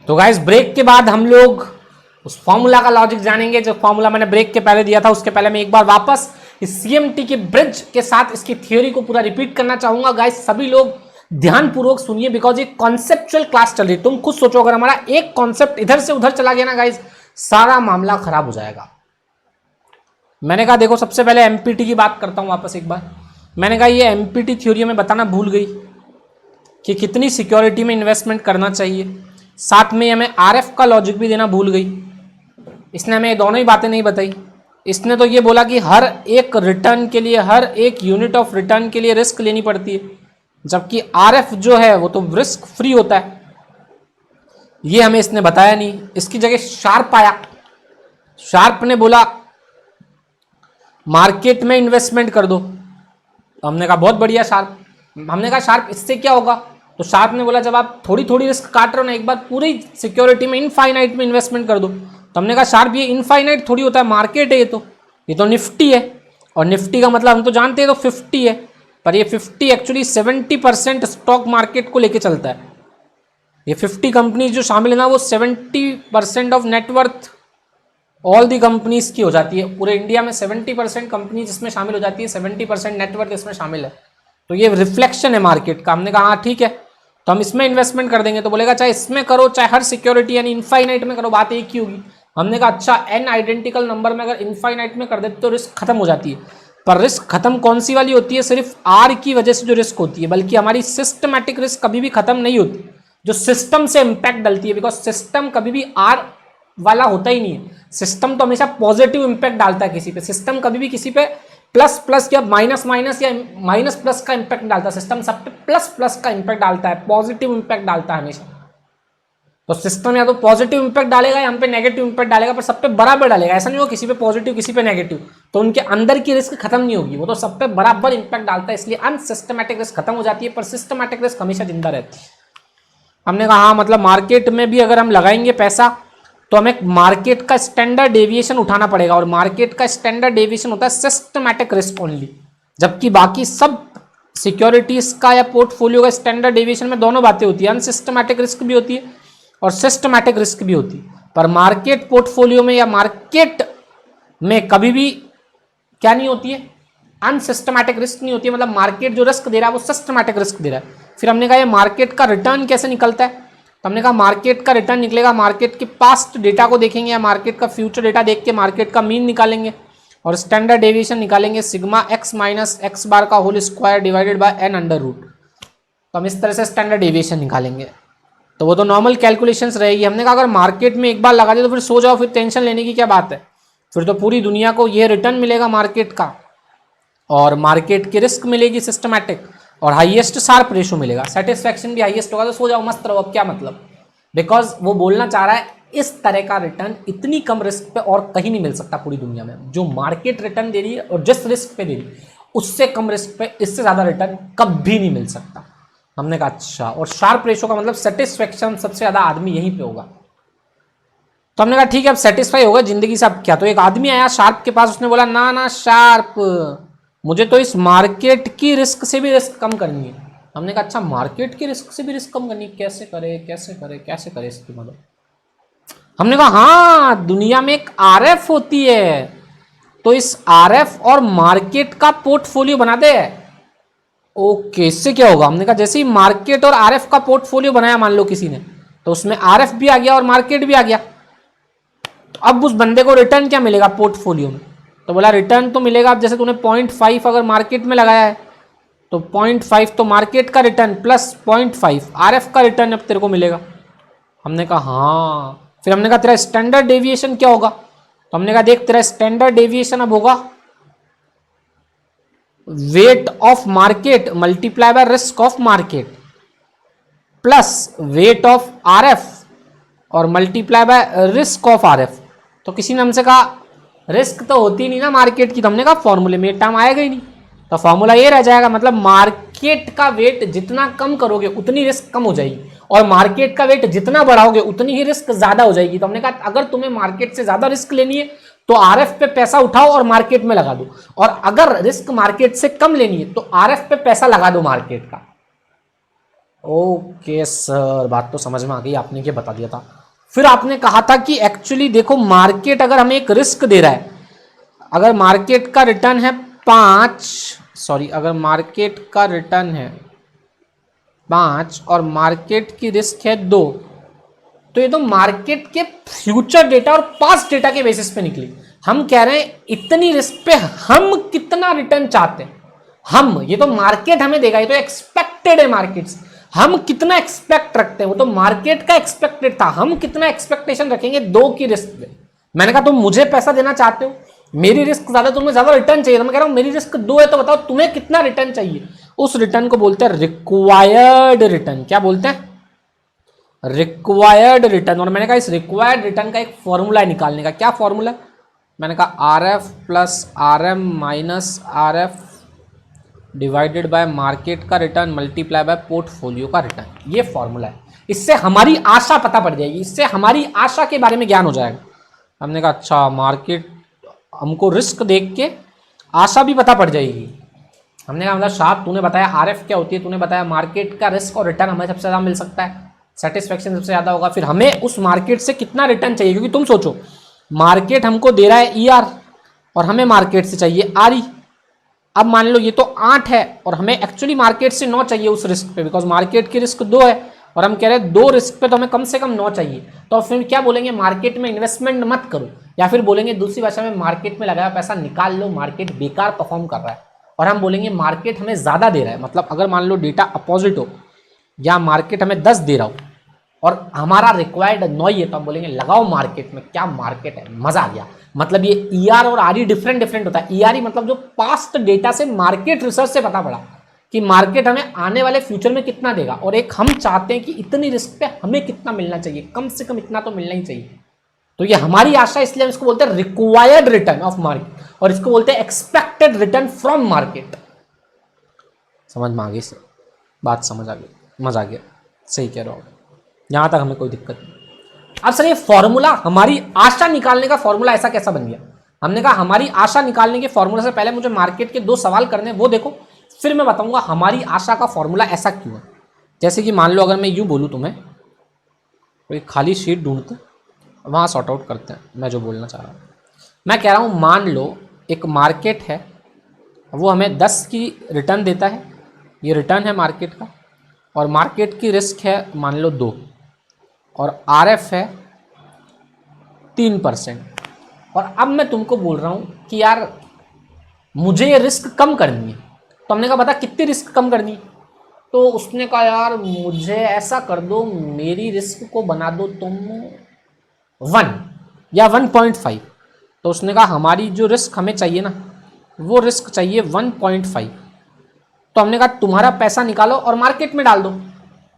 तो guys break के बाद हम लोग उस फॉर्मूला का लॉजिक जानेंगे जो फॉर्मूला मैंने ब्रेक के पहले दिया था। उसके पहले मैं एक बार वापस इस सीएमटी के ब्रिज के साथ इसकी थ्योरी को पूरा रिपीट करना चाहूंगा। गाइस सभी लोग ध्यानपूर्वक सुनिए बिकॉज ये कॉन्सेप्चुअल क्लास चल रही है। तुम खुद सोचो अगर हमारा एक कॉन्सेप्ट इधर से उधर चला गया ना गाइस, सारा मामला खराब हो जाएगा। मैंने कहा देखो सबसे पहले एमपीटी की बात करता हूं वापस एक बार। मैंने कहा ये एमपीटी थ्योरी में बताना भूल गई कि कितनी सिक्योरिटी में इन्वेस्टमेंट करना चाहिए, साथ में हमें आरएफ का लॉजिक भी देना भूल गई। इसने हमें दोनों ही बातें नहीं बताई। इसने तो ये बोला कि हर एक रिटर्न के लिए, हर एक यूनिट ऑफ रिटर्न के लिए रिस्क लेनी पड़ती है, जबकि आरएफ जो है वो तो रिस्क फ्री होता है। ये हमें इसने बताया नहीं। इसकी जगह शार्प आया। शार्प ने बोला मार्केट में इन्वेस्टमेंट कर दो। हमने कहा बहुत बढ़िया शार्प। हमने कहा शार्प इससे क्या होगा, तो शार्प ने बोला जब आप थोड़ी थोड़ी रिस्क काट रहे हो ना, एक बार पूरी सिक्योरिटी में इनफाइनाइट में इन्वेस्टमेंट कर दो। तो हमने कहा शार्प ये इनफाइनाइट थोड़ी होता है, मार्केट है ये तो निफ्टी है, और निफ्टी का मतलब हम तो जानते हैं तो 50 है, पर ये 50 एक्चुअली 70% स्टॉक मार्केट को लेके चलता है। ये 50 कंपनीज जो शामिल है ना वो 70% of net worth all the companies की हो जाती है। पूरे इंडिया में 70% कंपनीज इसमें शामिल हो जाती है, 70% नेटवर्थ इसमें शामिल है। तो ये रिफ्लेक्शन है मार्केट का। हमने कहा हाँ ठीक है, तो हम इसमें इन्वेस्टमेंट कर देंगे। तो बोलेगा चाहे इसमें करो चाहे हर सिक्योरिटी यानी इनफाइनाइट में करो, बात एक ही होगी। हमने कहा अच्छा एन आइडेंटिकल नंबर में अगर इनफाइनाइट में कर देते तो रिस्क खत्म हो जाती है। पर रिस्क खत्म कौन सी वाली होती है, सिर्फ आर की वजह से जो रिस्क होती है, बल्कि हमारी सिस्टमैटिक रिस्क कभी भी खत्म नहीं होती जो सिस्टम से इंपैक्ट डलती है। बिकॉज सिस्टम कभी भी आर वाला होता ही नहीं है। सिस्टम तो हमेशा पॉजिटिव इंपैक्ट डालता है किसी पे। सिस्टम कभी भी किसी पे प्लस प्लस या माइनस माइनस या माइनस प्लस का इंपैक्ट डालता है। सिस्टम सब पे प्लस प्लस का इंपैक्ट डालता है, पॉजिटिव इंपैक्ट डालता है हमेशा। तो सिस्टम या तो पॉजिटिव इंपैक्ट डालेगा या हम पे नेगेटिव इंपैक्ट डालेगा, पर सब पे बराबर डालेगा। ऐसा नहीं हो किसी पे पॉजिटिव किसी पे नेगेटिव, तो उनके अंदर की रिस्क खत्म नहीं होगी। वो तो सब पे बराबर इंपैक्ट डालता है, इसलिए अनसिस्टमैटिक रिस्क खत्म हो जाती है, पर सिस्टमैटिक रिस्क हमेशा जिंदा रहती है। हमने कहा हाँ मतलब मार्केट में भी अगर हम लगाएंगे पैसा तो हमें मार्केट का स्टैंडर्ड डेविएशन उठाना पड़ेगा, और मार्केट का स्टैंडर्ड डेविएशन होता है सिस्टमैटिक रिस्क ओनली, जबकि बाकी सब सिक्योरिटीज का या पोर्टफोलियो का स्टैंडर्ड डेविएशन में दोनों बातें होती है, अनसिस्टमैटिक रिस्क भी होती है और सिस्टमैटिक रिस्क भी होती है। पर मार्केट पोर्टफोलियो में या मार्केट में कभी भी क्या नहीं होती है, अनसिस्टमैटिक रिस्क नहीं होती है। मतलब मार्केट जो रिस्क दे रहा है वो सिस्टमैटिक रिस्क दे रहा है। फिर हमने कहा ये मार्केट का रिटर्न कैसे निकलता है, तो हमने कहा मार्केट का रिटर्न निकलेगा मार्केट के पास्ट डेटा को देखेंगे या मार्केट का फ्यूचर डेटा देख के मार्केट का मीन निकालेंगे और स्टैंडर्ड डेविएशन निकालेंगे sigma x minus x bar का whole square divided by n under root. तो हम इस तरह से स्टैंडर्ड डेविएशन निकालेंगे। तो वो तो नॉर्मल कैलकुलेशंस रहेगी। हमने कहा अगर मार्केट में एक बार लगा दे तो फिर सो जाओ, फिर टेंशन लेने की क्या बात है। फिर तो पूरी दुनिया को ये रिटर्न मिलेगा मार्केट का, और मार्केट की रिस्क मिलेगी सिस्टमैटिक, और हाईएस्ट शार्प रेशो मिलेगा, सेटिस्फैक्शन भी हाईएस्ट होगा। तो सो जाओ मस्त रहो। अब क्या मतलब, बिकॉज वो बोलना चाह रहा है इस तरह का रिटर्न इतनी कम रिस्क पे और कहीं नहीं मिल सकता पूरी दुनिया में। जो मार्केट रिटर्न दे रही है और जिस रिस्क पे दे रही है उससे कम रिस्क पे इससे ज्यादा रिटर्न कभी नहीं मिल सकता। हमने कहा अच्छा, और शार्प रेशो का मतलब सेटिस्फैक्शन सबसे ज्यादा आदमी यहीं पे होगा। तो हमने कहा ठीक है अब सेटिस्फाई होगा जिंदगी से, अब क्या। तो एक आदमी आया शार्प के पास, उसने बोला ना ना शार्प, मुझे तो इस मार्केट की रिस्क से भी रिस्क कम करनी है। हमने कहा अच्छा मार्केट की रिस्क से भी रिस्क कम करनी, कैसे करे कैसे करे कैसे करे इसकी मदद। हमने कहा हाँ दुनिया में एक आरएफ होती है, तो इस आरएफ और मार्केट का पोर्टफोलियो बना दे। ओके इससे क्या होगा, हमने कहा जैसे ही मार्केट और आरएफ का पोर्टफोलियो बनाया मान लो किसी ने, तो उसमें आरएफ भी आ गया और मार्केट भी आ गया। तो अब उस बंदे को रिटर्न क्या मिलेगा पोर्टफोलियो में, तो बोला रिटर्न तो मिलेगा, अब जैसे तूने 0.5 अगर मार्केट में लगाया है तो 0.5 तो मार्केट का रिटर्न प्लस 0.5 आरएफ का रिटर्न अब तेरे को मिलेगा। हमने कहा हाँ। फिर हमने कहा तेरा स्टैंडर्ड डेविएशन क्या होगा, तो हमने कहा देख तेरा स्टैंडर्ड डेविएशन अब होगा weight of market multiply by risk of market plus weight of RF और multiply by risk of RF. तो किसी ने हमसे कहा रिस्क तो होती नहीं ना मार्केट की, तो हमने कहा फॉर्मूले में टर्म आएगा ही नहीं, तो फॉर्मूला ये रह जाएगा, मतलब मार्केट का वेट जितना कम करोगे उतनी रिस्क कम हो जाएगी, और मार्केट का वेट जितना बढ़ाओगे उतनी ही रिस्क ज्यादा हो जाएगी। तो हमने कहा अगर तुम्हें मार्केट से ज्यादा रिस्क लेनी है तो आरएफ पे पैसा उठाओ और मार्केट में लगा दो, और अगर रिस्क मार्केट से कम लेनी है तो आरएफ पे पैसा लगा दो मार्केट का। ओके सर, बात तो समझ में आ गई, आपने ये बता दिया था। फिर आपने कहा था कि एक्चुअली देखो मार्केट अगर हमें एक रिस्क दे रहा है, अगर मार्केट का रिटर्न है 5, सॉरी अगर मार्केट का रिटर्न है 5 और मार्केट की रिस्क है 2, तो ये तो मार्केट के फ्यूचर डेटा और पास्ट डेटा के बेसिस पे निकली। हम कह रहे हैं इतनी रिस्क पे हम कितना रिटर्न चाहते हैं। हम, ये तो मार्केट हमें देगा, ये तो एक्सपेक्टेड है मार्केट से, हम कितना एक्सपेक्ट रखते हैं, वो तो मार्केट का एक्सपेक्टेड था, हम कितना एक्सपेक्टेशन रखेंगे 2 की रिस्क पे। मैंने कहा तुम मुझे पैसा देना चाहते हो, मेरी रिस्क ज्यादा, तुम्हें ज्यादा रिटर्न चाहिए, तो मैं कह रहा हूं मेरी रिस्क 2 है, तो बताओ तुम्हें कितना रिटर्न चाहिए। उस रिटर्न को बोलते हैं रिक्वायर्ड रिटर्न। क्या बोलते हैं? Required return. और मैंने कहा इस रिक्वायर्ड रिटर्न का एक फॉर्मूला है निकालने का। क्या फॉर्मूला? मैंने कहा R F plus R M minus R F divided by market का रिटर्न मल्टीप्लाई बाय पोर्टफोलियो का रिटर्न। ये फॉर्मूला है, इससे हमारी आशा पता पड़ जाएगी, इससे हमारी आशा के बारे में ज्ञान हो जाएगा। हमने कहा अच्छा, मार्केट हमको रिस्क देख के आशा भी पता पड़ जाएगी। हमने कहा मतलब साहब तूने बताया आर एफ क्या होती है, तूने बताया मार्केट का रिस्क और रिटर्न हमें सबसे ज़्यादा मिल सकता है, सेटिस्फेक्शन सबसे ज़्यादा होगा, फिर हमें उस मार्केट से कितना रिटर्न चाहिए। क्योंकि तुम सोचो मार्केट हमको दे रहा है ई आर और हमें मार्केट से चाहिए आर ई। अब मान लो ये तो 8 है और हमें एक्चुअली मार्केट से 9 चाहिए उस रिस्क पे, बिकॉज मार्केट की रिस्क 2 है और हम कह रहे हैं 2 रिस्क पे तो हमें कम से कम 9 चाहिए। तो फिर क्या बोलेंगे? मार्केट में इन्वेस्टमेंट मत करो, या फिर बोलेंगे दूसरी भाषा में मार्केट में लगाया पैसा निकाल लो, मार्केट बेकार परफॉर्म कर रहा है। और हम बोलेंगे मार्केट हमें ज़्यादा दे रहा है, मतलब अगर मान लो डेटा अपोजिट हो या मार्केट हमें 10 दे रहा हो और हमारा रिक्वायर्ड 9 ही है, तो हम बोलेंगे लगाओ मार्केट में, क्या मार्केट है, मजा आ गया। मतलब ये ई आर और आर ई डिफरेंट होता है। ई आर ई मतलब जो पास्ट डेटा से मार्केट रिसर्च से पता पड़ा कि मार्केट हमें आने वाले फ्यूचर में कितना देगा, और एक हम चाहते हैं कि इतनी रिस्क पे हमें कितना मिलना चाहिए, कम से कम इतना तो मिलना ही चाहिए। तो ये हमारी आशा, इसलिए हम इसको बोलते हैं रिक्वायर्ड रिटर्न ऑफ मार्केट, और इसको बोलते हैं एक्सपेक्टेड रिटर्न फ्रॉम मार्केट। समझ में आ गई? सर बात समझ आ गई, मजा आ गया, सही कह रहा हूँ, यहाँ तक हमें कोई दिक्कत नहीं। अब सर ये फॉर्मूला, हमारी आशा निकालने का फॉर्मूला ऐसा कैसा बन गया? हमने कहा हमारी आशा निकालने के फॉर्मूला से पहले मुझे मार्केट के 2 सवाल करने, वो देखो, फिर मैं बताऊंगा हमारी आशा का फॉर्मूला ऐसा क्यों है। जैसे कि मान लो अगर मैं यूँ बोलूँ तुम्हें, कोई खाली शीट ढूंढते वहाँ सॉर्ट आउट करते हैं मैं जो बोलना चाह रहा हूँ। मैं कह रहा हूँ मान लो एक मार्केट है, वो हमें 10 की रिटर्न देता है, ये रिटर्न है मार्केट का, और मार्केट की रिस्क है मान लो 2 और आर एफ है 3%। और अब मैं तुमको बोल रहा हूँ कि यार मुझे ये रिस्क कम करनी है। तो हमने कहा बता कितनी रिस्क कम करनी है? तो उसने कहा यार मुझे ऐसा कर दो, मेरी रिस्क को बना दो तुम 1 या 1.5। तो उसने कहा हमारी जो रिस्क हमें चाहिए ना, वो रिस्क चाहिए 1.5। तो हमने कहा तुम्हारा पैसा निकालो और मार्केट में डाल दो।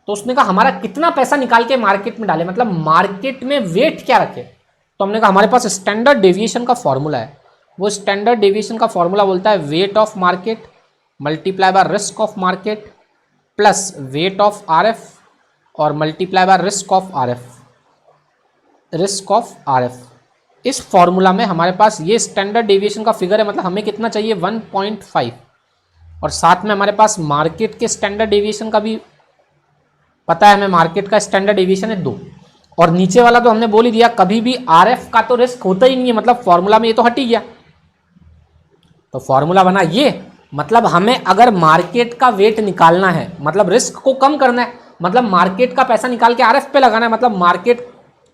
तो उसने कहा हमारा कितना पैसा निकाल के मार्केट में डाले, मतलब मार्केट में वेट क्या रखे। तो हमने कहा हमारे पास स्टैंडर्ड डेविएशन का फॉर्मूला है। वो स्टैंडर्ड डेविएशन का फॉर्मूला बोलता है weight of market multiply by risk of market plus weight of R F और multiply by risk of R F, risk of R F. इस फॉर्मूला में हमारे पास ये स्टैंडर्ड डेविएशन का फिगर है, मतलब हमें कितना चाहिए 1.5, और साथ में हमारे पास मार्केट के स्टैंडर्ड डेविएशन का भी पता है हमें, मार्केट का स्टैंडर्ड डेविएशन है 2, और नीचे वाला तो हमने बोल ही दिया कभी भी आर एफ का तो रिस्क होता ही नहीं है, मतलब फॉर्मूला में ये तो हट ही गया। तो फॉर्मूला बना ये, मतलब हमें अगर मार्केट का वेट निकालना है, मतलब रिस्क को कम करना है, मतलब मार्केट का पैसा निकाल के आर एफ पे लगाना है, मतलब मार्केट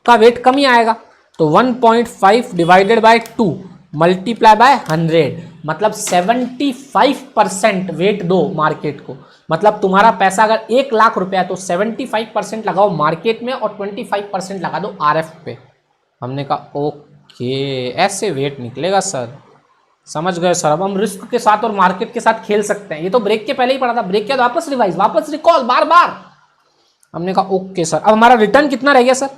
का वेट कम ही आएगा। तो 1.5 डिवाइडेड बाय 2 मल्टीप्लाई बाय 100, मतलब 75% वेट दो मार्केट को। मतलब तुम्हारा पैसा अगर 1 लाख रुपया है तो 75% लगाओ मार्केट में और 25% लगा दो आर एफ पे। हमने कहा ओके ऐसे वेट निकलेगा सर, समझ गए सर। अब हम रिस्क के साथ और मार्केट के साथ खेल सकते हैं। ये तो ब्रेक के पहले ही पढ़ा था, ब्रेक के बाद वापस रिवाइज, वापस रिकॉल, बार बार। हमने कहा ओके सर। अब हमारा रिटर्न कितना रह गया सर?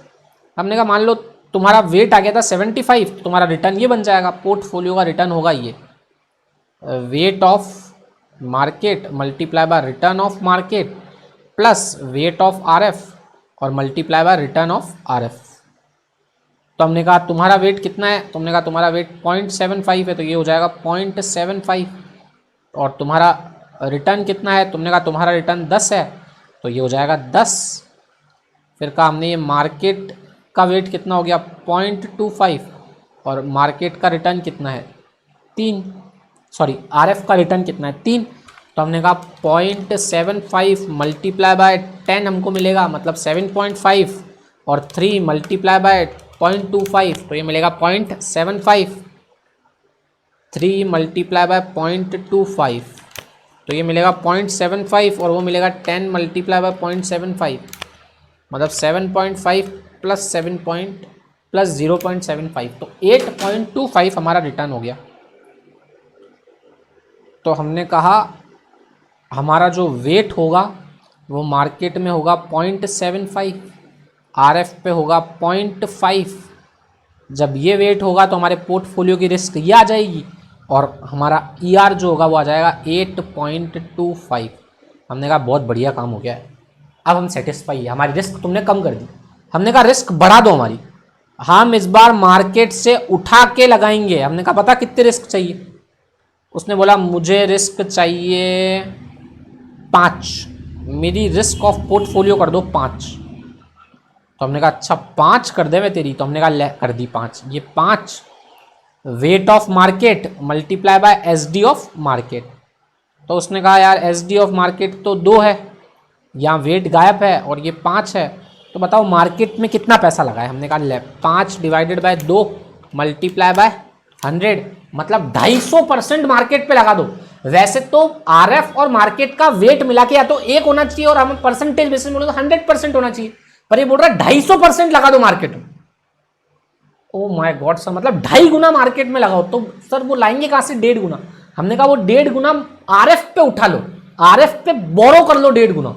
हमने कहा मान लो तुम्हारा वेट आ गया था 75, तो तुम्हारा रिटर्न ये बन जाएगा, पोर्टफोलियो का रिटर्न होगा ये weight of market multiply by return of market plus weight of R F और multiply by return of R F. तो हमने कहा तुम्हारा वेट कितना है? तुमने कहा तुम्हारा वेट 0.75 है, तो ये हो जाएगा 0.75। और तुम्हारा रिटर्न कितना है? तुमने कहा तुम्हारा रिटर्न 10 है, तो ये हो जाएगा 10। फिर कहा हमने ये मार्केट का वेट कितना हो गया 0.25 और मार्केट का रिटर्न कितना है 3, सॉरी आरएफ का रिटर्न कितना है 3। तो हमने कहा 0.75 मल्टीप्लाई बाय 10 हमको मिलेगा, मतलब 7.5 और 3 मल्टीप्लाई बाय 0.25 तो ये मिलेगा 0.75। 3 मल्टीप्लाई बाय 0.25 तो ये मिलेगा 0.75 और वो मिलेगा 10 मल्टीप्लाई बाय 0.75 मतलब 7.5 प्लस 7 प्लस 0.75 तो 8.25 हमारा रिटर्न हो गया। तो हमने कहा हमारा जो वेट होगा वो मार्केट में होगा 0.75, आरएफ पे होगा 0.5। जब ये वेट होगा तो हमारे पोर्टफोलियो की रिस्क ये आ जाएगी और हमारा ईआर जो होगा वो आ जाएगा 8.25। हमने कहा बहुत बढ़िया काम हो गया है, अब हम सेटिस्फाई है, हमारी रिस्क तुमने कम कर दी। हमने कहा रिस्क बढ़ा दो हमारी, हम इस बार मार्केट से उठा के लगाएंगे। हमने कहा पता कितनी रिस्क चाहिए, उसने बोला मुझे रिस्क चाहिए 5, मेरी रिस्क ऑफ पोर्टफोलियो कर दो 5। तो हमने कहा अच्छा 5 कर दे मैं तेरी, तो हमने कहा ले कर दी 5। ये 5 wait of market multiply bye SD of market. तो उसने कहा यार एसडी ऑफ मार्केट तो 2 है, यहाँ वेट गायब है और ये 5 है, तो बताओ मार्केट में कितना पैसा लगा है। हमने कहा ले 5 डिवाइडेड बाय 2 मल्टीप्लाई बाय 100 मतलब 250% मार्केट पे लगा दो। वैसे तो आरएफ और मार्केट का वेट मिला के या तो 1 होना चाहिए और हम परसेंटेज बेसिस बोले तो 100% होना चाहिए, पर ये बोल रहा है 250% लगा दो मार्केट में। ओ माय गॉड सर, मतलब 2.5 गुना मार्केट में लगाओ। तो सर वो लाएंगे कहां से 1.5 गुना? हमने कहा वो 1.5 गुना आरएफ पे उठा लो, आरएफ पे बोरो कर लो 1.5 गुना।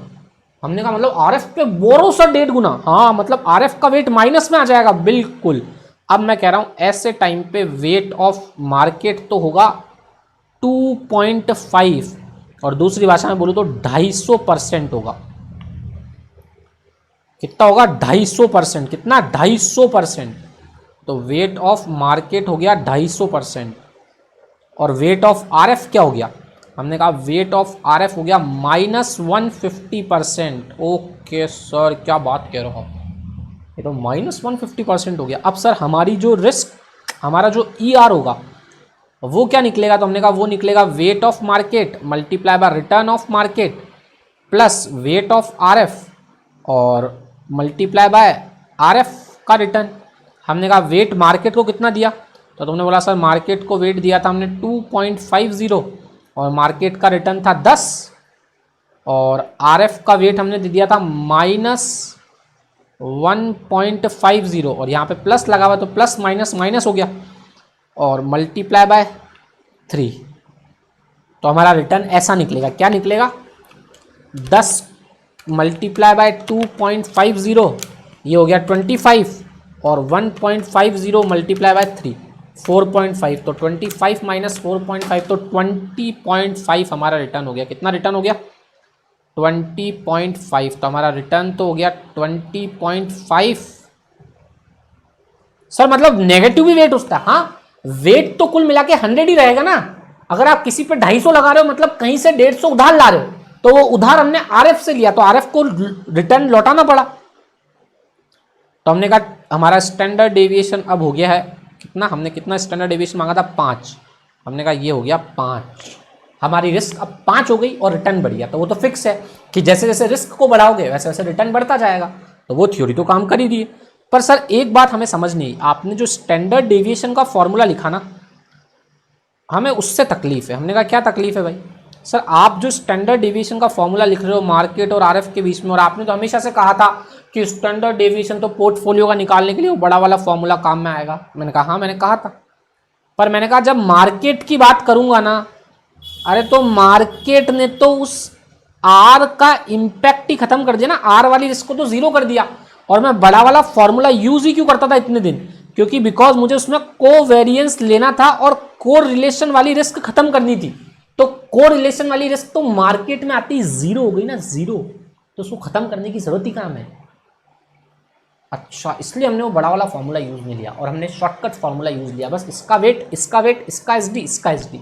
हमने कहा मतलब आरएफ पे बोरो सर 1.5 गुना, हाँ मतलब आरएफ का वेट माइनस में आ जाएगा बिल्कुल। अब मैं कह रहा हूं ऐसे टाइम पे वेट ऑफ मार्केट तो होगा 2.5 और दूसरी भाषा में बोलूं तो 250% होगा। कितना होगा 250%, कितना 250%। तो वेट ऑफ मार्केट हो गया 250% और वेट ऑफ आरएफ क्या हो गया? हमने कहा वेट ऑफ आरएफ हो गया -150%। ओके सर क्या बात कह रहे हो आप, ये तो -150% हो गया। अब सर हमारी जो रिस्क, हमारा जो ईआर होगा वो क्या निकलेगा? तो हमने कहा वो निकलेगा wait of market multiply by return of market plus weight of RF और मल्टीप्लाई बाय आरएफ का रिटर्न। हमने कहा वेट मार्केट को कितना दिया? तो तुमने बोला सर मार्केट को वेट दिया था हमने 2.50 और मार्केट का रिटर्न था 10 और आरएफ का वेट हमने दे दिया था -1.50 और यहाँ पे प्लस लगा हुआ तो प्लस माइनस माइनस हो गया और मल्टीप्लाई बाय 3। तो हमारा रिटर्न ऐसा निकलेगा, क्या निकलेगा? 10 मल्टीप्लाई बाय 2.50 ये हो गया 25 और 1.50 मल्टीप्लाई बाय 3 4.5। तो 25 माइनस 4.5 तो 20.5 हमारा रिटर्न हो गया। कितना रिटर्न हो गया? 20.5। तो हमारा रिटर्न तो हो गया 20.5। सर मतलब नेगेटिव भी वेट उठता है? हाँ वेट तो कुल मिला के 100 ही रहेगा ना। अगर आप किसी पे 250 लगा रहे हो मतलब कहीं से 150 उधार ला रहे हो, तो वो उधार हमने आरएफ से लिया तो आरएफ को रिटर्न लौटाना पड़ा। तो हमने कहा हमारा स्टैंडर्ड डेविएशन अब हो गया है कितना, हमने कितना स्टैंडर्ड डेविएशन मांगा था 5, हमने कहा ये हो गया 5। हमारी रिस्क अब 5 हो गई और रिटर्न बढ़ गया। तो वो तो फिक्स है कि जैसे जैसे रिस्क को बढ़ाओगे वैसे वैसे रिटर्न बढ़ता जाएगा, तो वो थ्योरी तो काम कर ही रही है। पर सर एक बात हमें समझ नहीं, आपने जो स्टैंडर्ड डेविएशन का फॉर्मूला लिखा ना, हमें उससे तकलीफ है। हमने कहा क्या तकलीफ है भाई? सर आप जो स्टैंडर्ड डेविएशन का फॉर्मूला लिख रहे हो मार्केट और आरएफ के बीच में, और आपने तो हमेशा से कहा था कि स्टैंडर्ड डेविएशन तो पोर्टफोलियो का निकालने के लिए वो बड़ा वाला फॉर्मूला काम में आएगा। मैंने कहा हाँ मैंने कहा था, पर मैंने कहा जब मार्केट की बात करूंगा ना, अरे तो मार्केट ने तो उस आर का इम्पैक्ट ही खत्म कर दिया ना, आर वाली रिस्क को तो जीरो कर दिया। और मैं बड़ा वाला फॉर्मूला यूज ही क्यों करता था इतने दिन? क्योंकि बिकॉज मुझे उसमें कोवेरिएंस लेना था और कोर रिलेशन वाली रिस्क खत्म करनी थी। तो कोर रिलेशन वाली रिस्क तो मार्केट में आती जीरो हो गई ना, जीरो, तो उसको खत्म करने की जरूरत ही कहाँ है? अच्छा इसलिए हमने वो बड़ा वाला फॉर्मूला यूज नहीं लिया और हमने शॉर्टकट फॉर्मूला यूज लिया, बस इसका वेट इसका वेट इसका एसडी इसका एसडी।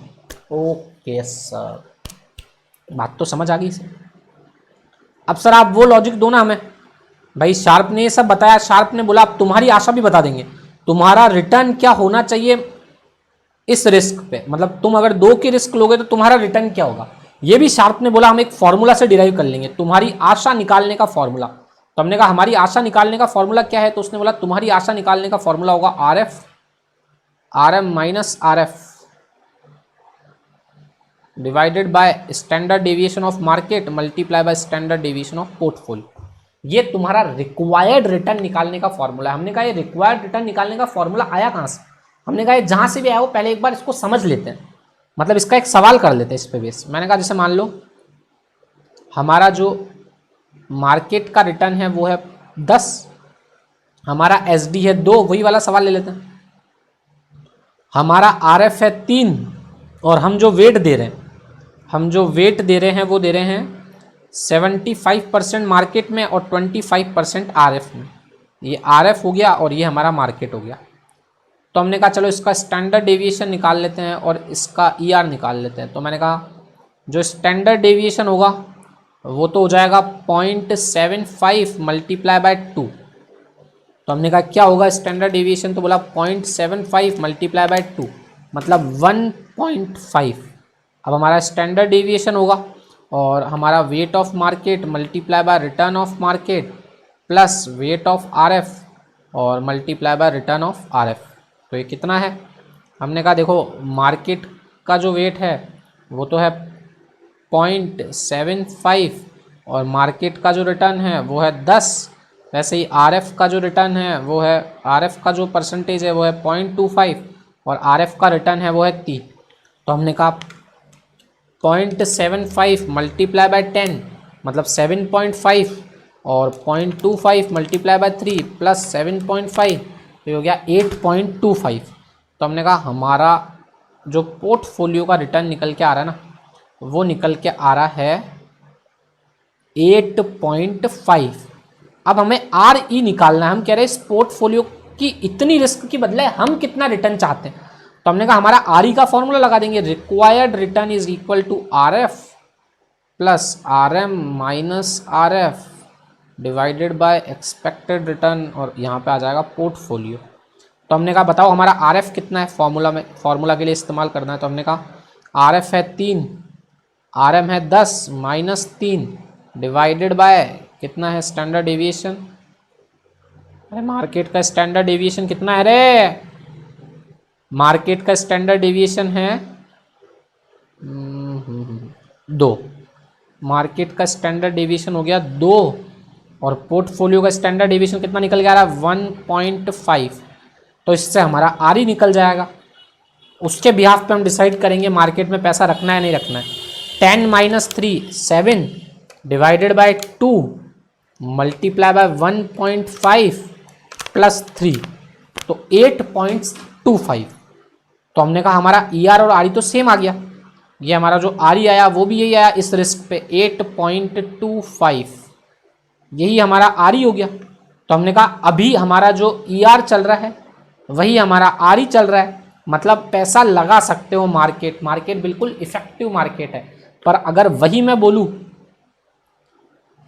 ओके सर बात तो समझ आ गई सर। अब सर आप वो लॉजिक दो ना हमें। भाई शार्प ने ये सब बताया, शार्प ने बोला अब तुम्हारी आशा भी बता देंगे, तुम्हारा रिटर्न क्या होना चाहिए इस रिस्क पे, मतलब तुम अगर 2 की रिस्क लोगे तो तुम्हारा रिटर्न क्या होगा, ये भी शार्प ने बोला हम एक फॉर्मूला से डिराइव कर लेंगे, तुम्हारी आशा निकालने का फॉर्मूला। तो हमने कहा हमारी आशा निकालने का फॉर्मूला क्या है, तो उसने बोला तुम्हारी आशा निकालने का फॉर्मूला होगा RM minus RF divided by standard deviation of market multiply by standard deviation of portfolio. ये तुम्हारा रिक्वायर्ड रिटर्न निकालने का फॉर्मूला है। हमने कहा ये रिक्वायर्ड रिटर्न निकालने का फॉर्मूला आया कहाँ से, हमने कहा जहां से भी आया वो पहले एक बार इसको समझ लेते हैं, मतलब इसका एक सवाल कर लेते हैं इस पे बेस। मैंने कहा जैसे मान लो हमारा जो मार्केट का रिटर्न है वो है 10, हमारा SD है 2, वही वाला सवाल ले लेते हैं। हमारा RF है 3 और हम जो वेट दे रहे हैं वो दे रहे हैं 75% मार्केट में और 25% RF में। ये RF हो गया और ये हमारा मार्केट हो गया। तो हमने कहा चलो इसका स्टैंडर्ड डेविएशन निकाल लेते हैं और इसका ER निकाल लेते हैं। तो मैंने कहा जो स्टैंडर्ड डेविएशन होगा वो तो हो जाएगा 0.75 मल्टीप्लाई बाय 2। तो हमने कहा क्या होगा स्टैंडर्ड डेविएशन, तो बोला 0.75 मल्टीप्लाई बाय 2 मतलब 1.5। अब हमारा स्टैंडर्ड डेविएशन होगा और हमारा wait of market multiply by return of market plus weight of RF और multiply by return of RF। तो ये कितना है, हमने कहा देखो मार्केट का जो वेट है वो तो है 0.75 और मार्केट का जो रिटर्न है वो है 10। वैसे ही RF का जो रिटर्न है वो है, RF का जो परसेंटेज है वो है 0.25 और RF का रिटर्न है वो है 3। तो हमने कहा 0.75 मल्टीप्लाई बाय 10 मतलब 7.5 और 0.25 मल्टीप्लाई बाय 3 प्लस 7.5 तो ये हो गया 8.25। तो हमने कहा हमारा जो पोर्टफोलियो का रिटर्न निकल के आ रहा है ना वो निकल के आ रहा है 8.5। अब हमें RE निकालना है। हम कह रहे हैं इस पोर्टफोलियो की इतनी रिस्क की बदले हम कितना रिटर्न चाहते हैं। तो हमने कहा हमारा RE का फॉर्मूला लगा देंगे, required return is equal to RF plus RM minus RF divided by expected return और यहाँ पे आ जाएगा पोर्टफोलियो। तो हमने कहा बताओ हमारा RF कितना है, फॉर्मूला के लिए इस्तेमाल करना है। तो हमने कहा RF है 3, RM है 10 माइनस 3 डिवाइडेड बाय कितना है स्टैंडर्ड डेविएशन, अरे मार्केट का स्टैंडर्ड डेविएशन कितना है रे, मार्केट का स्टैंडर्ड डेविएशन है 2, मार्केट का स्टैंडर्ड डेविएशन हो गया 2 और पोर्टफोलियो का स्टैंडर्ड डेविएशन कितना निकल गया रहा 1.5। तो इससे हमारा RE निकल जाएगा। उसके बिहाफ पे हम डिसाइड करेंगे मार्केट में पैसा रखना है नहीं रखना है। 10 minus 3 7 divided by 2 multiply by 1.5 plus 3 तो 8.25। तो हमने कहा हमारा ER और RE तो सेम आ गया, ये हमारा जो RE आया वो भी यही आया इस रिस्क पे 8.25, यही हमारा RE हो गया। तो हमने कहा अभी हमारा जो ER चल रहा है वही हमारा RE चल रहा है, मतलब पैसा लगा सकते हो मार्केट बिल्कुल इफेक्टिव मार्केट है। पर अगर वही मैं बोलूँ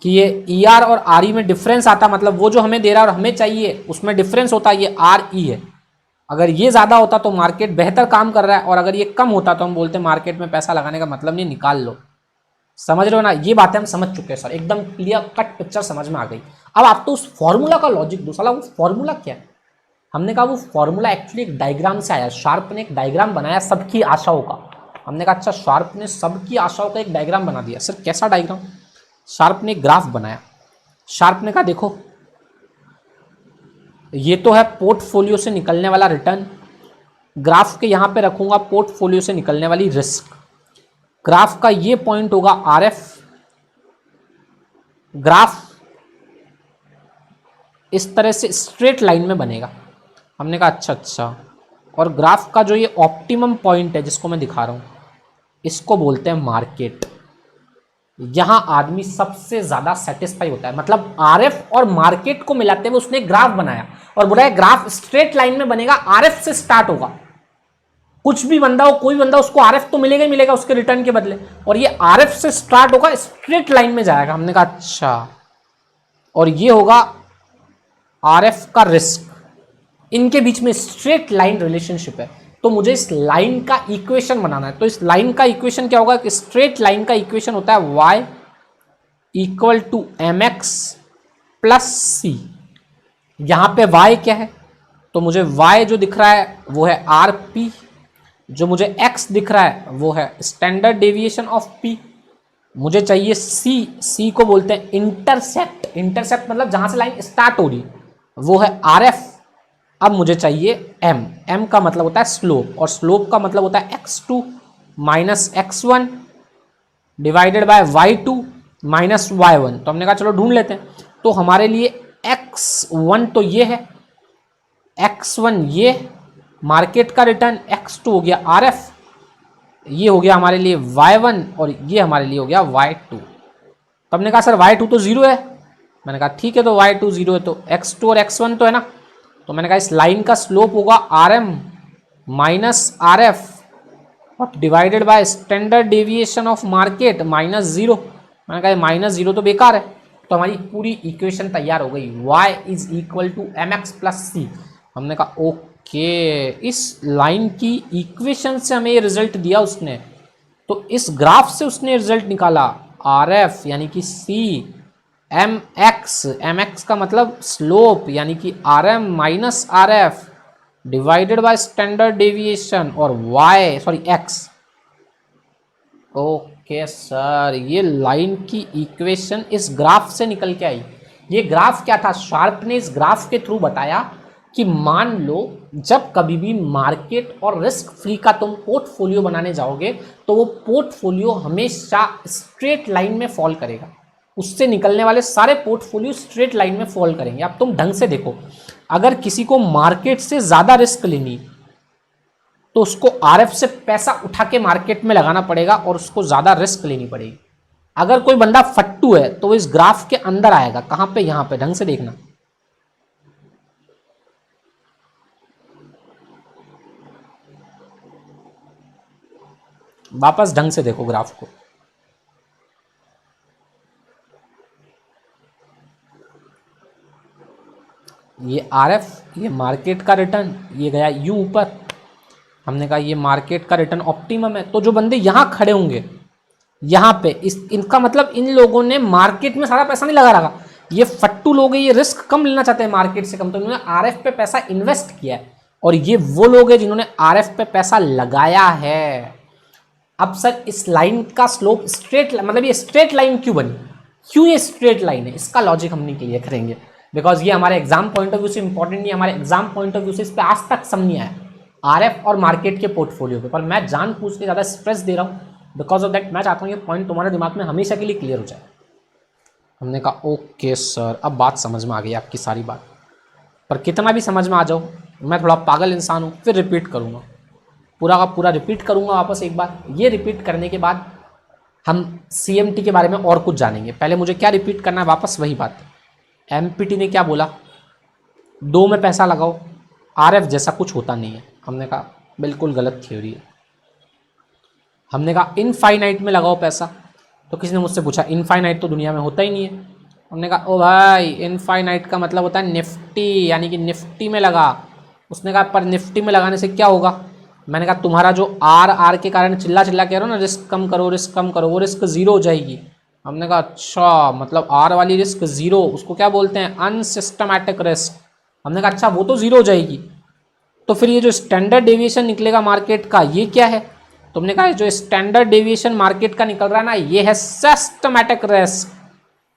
कि ये ER और RE में डिफरेंस आता, मतलब वो जो हमें दे रहा है और हमें चाहिए उसमें डिफरेंस होता, ये RE है, अगर ये ज़्यादा होता तो मार्केट बेहतर काम कर रहा है और अगर ये कम होता तो हम बोलते मार्केट में पैसा लगाने का मतलब नहीं, निकाल लो। समझ रहे हो ना, ये बातें हम समझ चुके हैं सर, एकदम क्लियर कट पिक्चर समझ में आ गई। अब आप तो उस फॉर्मूला का लॉजिक दो, साला वो फॉर्मूला क्या है। हमने कहा वो फॉर्मूला एक्चुअली एक डायग्राम से आया, शार्प ने एक डायग्राम बनाया सबकी आशाओं का। हमने कहा अच्छा शार्प ने सबकी आशाओं का एक डायग्राम बना दिया। सर कैसा डायग्राम, शार्प ने ग्राफ बनाया। शार्प ने कहा देखो ये तो है पोर्टफोलियो से निकलने वाला रिटर्न, ग्राफ के यहाँ पे रखूंगा पोर्टफोलियो से निकलने वाली रिस्क। ग्राफ का ये पॉइंट होगा RF, ग्राफ इस तरह से स्ट्रेट लाइन में बनेगा। हमने कहा अच्छा, और ग्राफ का जो ये ऑप्टिमम पॉइंट है जिसको मैं दिखा रहा हूँ इसको बोलते हैं मार्केट। यहां आदमी सबसे ज्यादा सेटिस्फाई होता है, मतलब RF और मार्केट को मिलाते हुए उसने ग्राफ बनाया और बोला है ग्राफ स्ट्रेट लाइन में बनेगा, RF से स्टार्ट होगा। कुछ भी बंदा हो, कोई बंदा, उसको आरएफ तो मिलेगा ही मिलेगा उसके रिटर्न के बदले, और ये आरएफ से स्टार्ट होगा, स्ट्रेट लाइन में जाएगा। हमने कहा अच्छा, और ये होगा आरएफ का रिस्क, इनके बीच में स्ट्रेट लाइन रिलेशनशिप है। तो मुझे इस लाइन का इक्वेशन बनाना है। तो इस लाइन का इक्वेशन क्या होगा कि स्ट्रेट लाइन का इक्वेशन होता है y equal to M X plus C. यहां पे y क्या है, तो मुझे y जो दिख रहा है वो है आर पी, जो मुझे x दिख रहा है वो है स्टैंडर्ड डेविएशन ऑफ p, मुझे चाहिए c को बोलते हैं इंटरसेप्ट, इंटरसेप्ट मतलब जहां से लाइन स्टार्ट हो रही, वो है आर एफ। अब मुझे चाहिए m का मतलब होता है स्लोप, और स्लोप का मतलब होता है x2 minus x1 divided by y2 minus y1। तो हमने कहा चलो ढूंढ लेते हैं। तो हमारे लिए x1 तो ये है, x1 ये मार्केट का रिटर्न, x2 हो गया RF, ये हो गया हमारे लिए y1, और ये हमारे लिए हो गया y2। तो हमने कहा सर y2 तो जीरो है, मैंने कहा ठीक है, तो y2 जीरो है तो x2 और x1 तो है ना। तो मैंने कहा इस लाइन का स्लोप होगा RM माइनस RF और divided by standard deviation of market minus zero. मैंने कहा माइनस जीरो तो बेकार है। तो हमारी पूरी इक्वेशन तैयार हो गई, y is equal to M X plus C. हमने कहा ओके, इस लाइन की इक्वेशन से हमें ये रिजल्ट दिया उसने, तो इस ग्राफ से उसने रिजल्ट निकाला RF यानी कि C, एम एक्स का मतलब स्लोप यानी कि RM minus RF divided by standard deviation, और x। ओके सर, ये लाइन की इक्वेशन इस ग्राफ से निकल के आई। ये ग्राफ क्या था, शार्प ने इस ग्राफ के थ्रू बताया कि मान लो जब कभी भी मार्केट और रिस्क फ्री का तुम पोर्टफोलियो बनाने जाओगे तो वो पोर्टफोलियो हमेशा स्ट्रेट लाइन में फॉल करेगा, उससे निकलने वाले सारे पोर्टफोलियो स्ट्रेट लाइन में फॉल करेंगे। अब तुम ढंग से देखो, अगर किसी को मार्केट से ज़्यादा रिस्क लेनी तो उसको आरएफ से पैसा उठा के मार्केट में लगाना पड़ेगा और उसको ज़्यादा रिस्क लेनी पड़ेगी। अगर कोई बंदा फट्टू है तो वो इस ग्राफ के अंदर आएगा, कहाँ पे, यहाँ पे, ढंग से देखना। वापस ढंग से देखो ग्राफ को, ये आरएफ, ये मार्केट का रिटर्न, ये गया यू ऊपर। हमने कहा ये मार्केट का रिटर्न ऑप्टिमम है, तो जो बंदे यहाँ खड़े होंगे यहाँ पे, इनका मतलब इन लोगों ने मार्केट में सारा पैसा नहीं लगा रखा। ये फट्टू लोग हैं, ये रिस्क कम लेना चाहते हैं मार्केट से कम, तो इन्होंने आरएफ पे पैसा इन्वेस्ट किया है, और ये वो लोग हैं जिन्होंने आरएफ पे पैसा लगाया है। अब सर इस लाइन का स्लोप स्ट्रेट, मतलब ये स्ट्रेट लाइन क्यों बनी, क्यों ये स्ट्रेट लाइन है, इसका लॉजिक हम नहीं क्लियर करेंगे, बिकॉज ये हमारे एग्जाम पॉइंट ऑफ व्यू से इंपॉर्टेंट नहीं है। हमारे एग्जाम पॉइंट ऑफ व्यू से इस पर आज तक समझ नहीं आया आरएफ और मार्केट के पोर्टफोलियो पे, पर मैं जान पूछ के ज़्यादा स्ट्रेस दे रहा हूँ, बिकॉज ऑफ दैट मैं चाहता हूँ ये पॉइंट तुम्हारे दिमाग में हमेशा के लिए क्लियर हो जाए। हमने कहा ओके सर, अब बात समझ में आ गई आपकी सारी बात, पर कितना भी समझ में आ जाओ, मैं थोड़ा पागल इंसान हूँ, फिर रिपीट करूँगा, पूरा का पूरा रिपीट करूँगा वापस एक बार। ये रिपीट करने के बाद हम CMT के बारे में और कुछ जानेंगे। पहले मुझे क्या रिपीट करना है, वापस वही बात। MPT ने क्या बोला, 2 में पैसा लगाओ, RF जैसा कुछ होता नहीं है। हमने कहा बिल्कुल गलत थ्योरी है। हमने कहा इनफाइनाइट में लगाओ पैसा, तो किसी ने मुझसे पूछा इनफाइनाइट तो दुनिया में होता ही नहीं है। हमने कहा ओ भाई, इनफाइनाइट का मतलब होता है निफ्टी, यानी कि निफ्टी में लगा। उसने कहा पर निफ्टी में लगाने से क्या होगा। मैंने कहा तुम्हारा जो आर के कारण चिल्ला चिल्ला कह रहे हो ना, रिस्क कम करो रिस्क कम करो, वो रिस्क ज़ीरो हो जाएगी। हमने कहा अच्छा, मतलब आर वाली रिस्क ज़ीरो, उसको क्या बोलते हैं, अनसिस्टमैटिक रिस्क। हमने कहा अच्छा वो तो ज़ीरो हो जाएगी, तो फिर ये जो स्टैंडर्ड डेविएशन निकलेगा मार्केट का, ये क्या है। तुमने कहा जो स्टैंडर्ड डेविएशन मार्केट का निकल रहा है ना, ये है सिस्टमैटिक रिस्क।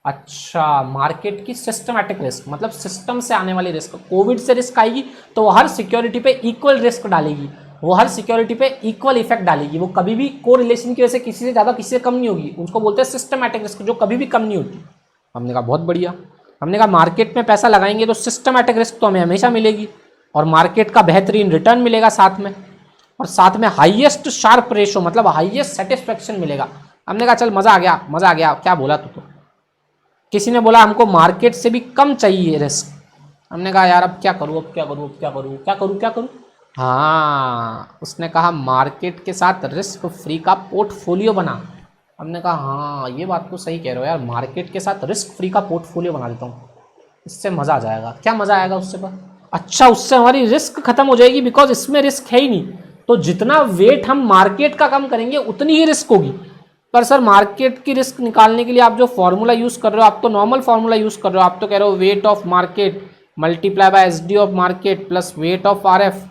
अच्छा, मार्केट की सिस्टमैटिक रिस्क मतलब सिस्टम से आने वाली रिस्क। कोविड से रिस्क आएगी तो वो हर सिक्योरिटी पे इक्वल रिस्क डालेगी, वो हर सिक्योरिटी पे इक्वल इफेक्ट डालेगी, वो कभी भी को रिलेशन की वजह से किसी से ज़्यादा किसी से कम नहीं होगी। उसको बोलते हैं सिस्टमैटिक रिस्क, जो कभी भी कम नहीं होती। हमने कहा बहुत बढ़िया। हमने कहा मार्केट में पैसा लगाएंगे तो सिस्टमैटिक रिस्क तो हमें हमेशा मिलेगी, और मार्केट का बेहतरीन रिटर्न मिलेगा साथ में, और साथ में हाईएस्ट शार्प रेशो मतलब हाईएस्ट सेटिस्फेक्शन मिलेगा। हमने कहा चल मज़ा आ गया, मज़ा आ गया। क्या बोला तू तो? किसी ने बोला हमको मार्केट से भी कम चाहिए रिस्क। हमने कहा यार अब क्या करूँ, अब क्या करूँ, अब क्या करूँ, क्या करूँ, क्या करूँ। हाँ, उसने कहा मार्केट के साथ रिस्क फ्री का पोर्टफोलियो बना। हमने कहा हाँ ये बात तो सही कह रहे हो यार, मार्केट के साथ रिस्क फ्री का पोर्टफोलियो बना देता हूँ, इससे मज़ा आ जाएगा। क्या मज़ा आएगा उससे पर? अच्छा, उससे हमारी रिस्क खत्म हो जाएगी, बिकॉज इसमें रिस्क है ही नहीं। तो जितना वेट हम मार्केट का कम करेंगे उतनी ही रिस्क होगी। पर सर मार्केट की रिस्क निकालने के लिए आप जो फॉर्मूला यूज़ कर रहे हो, आप तो नॉर्मल फॉर्मूला यूज़ कर रहे हो। आप तो कह रहे हो wait of market multiply by S D of market plus weight of R F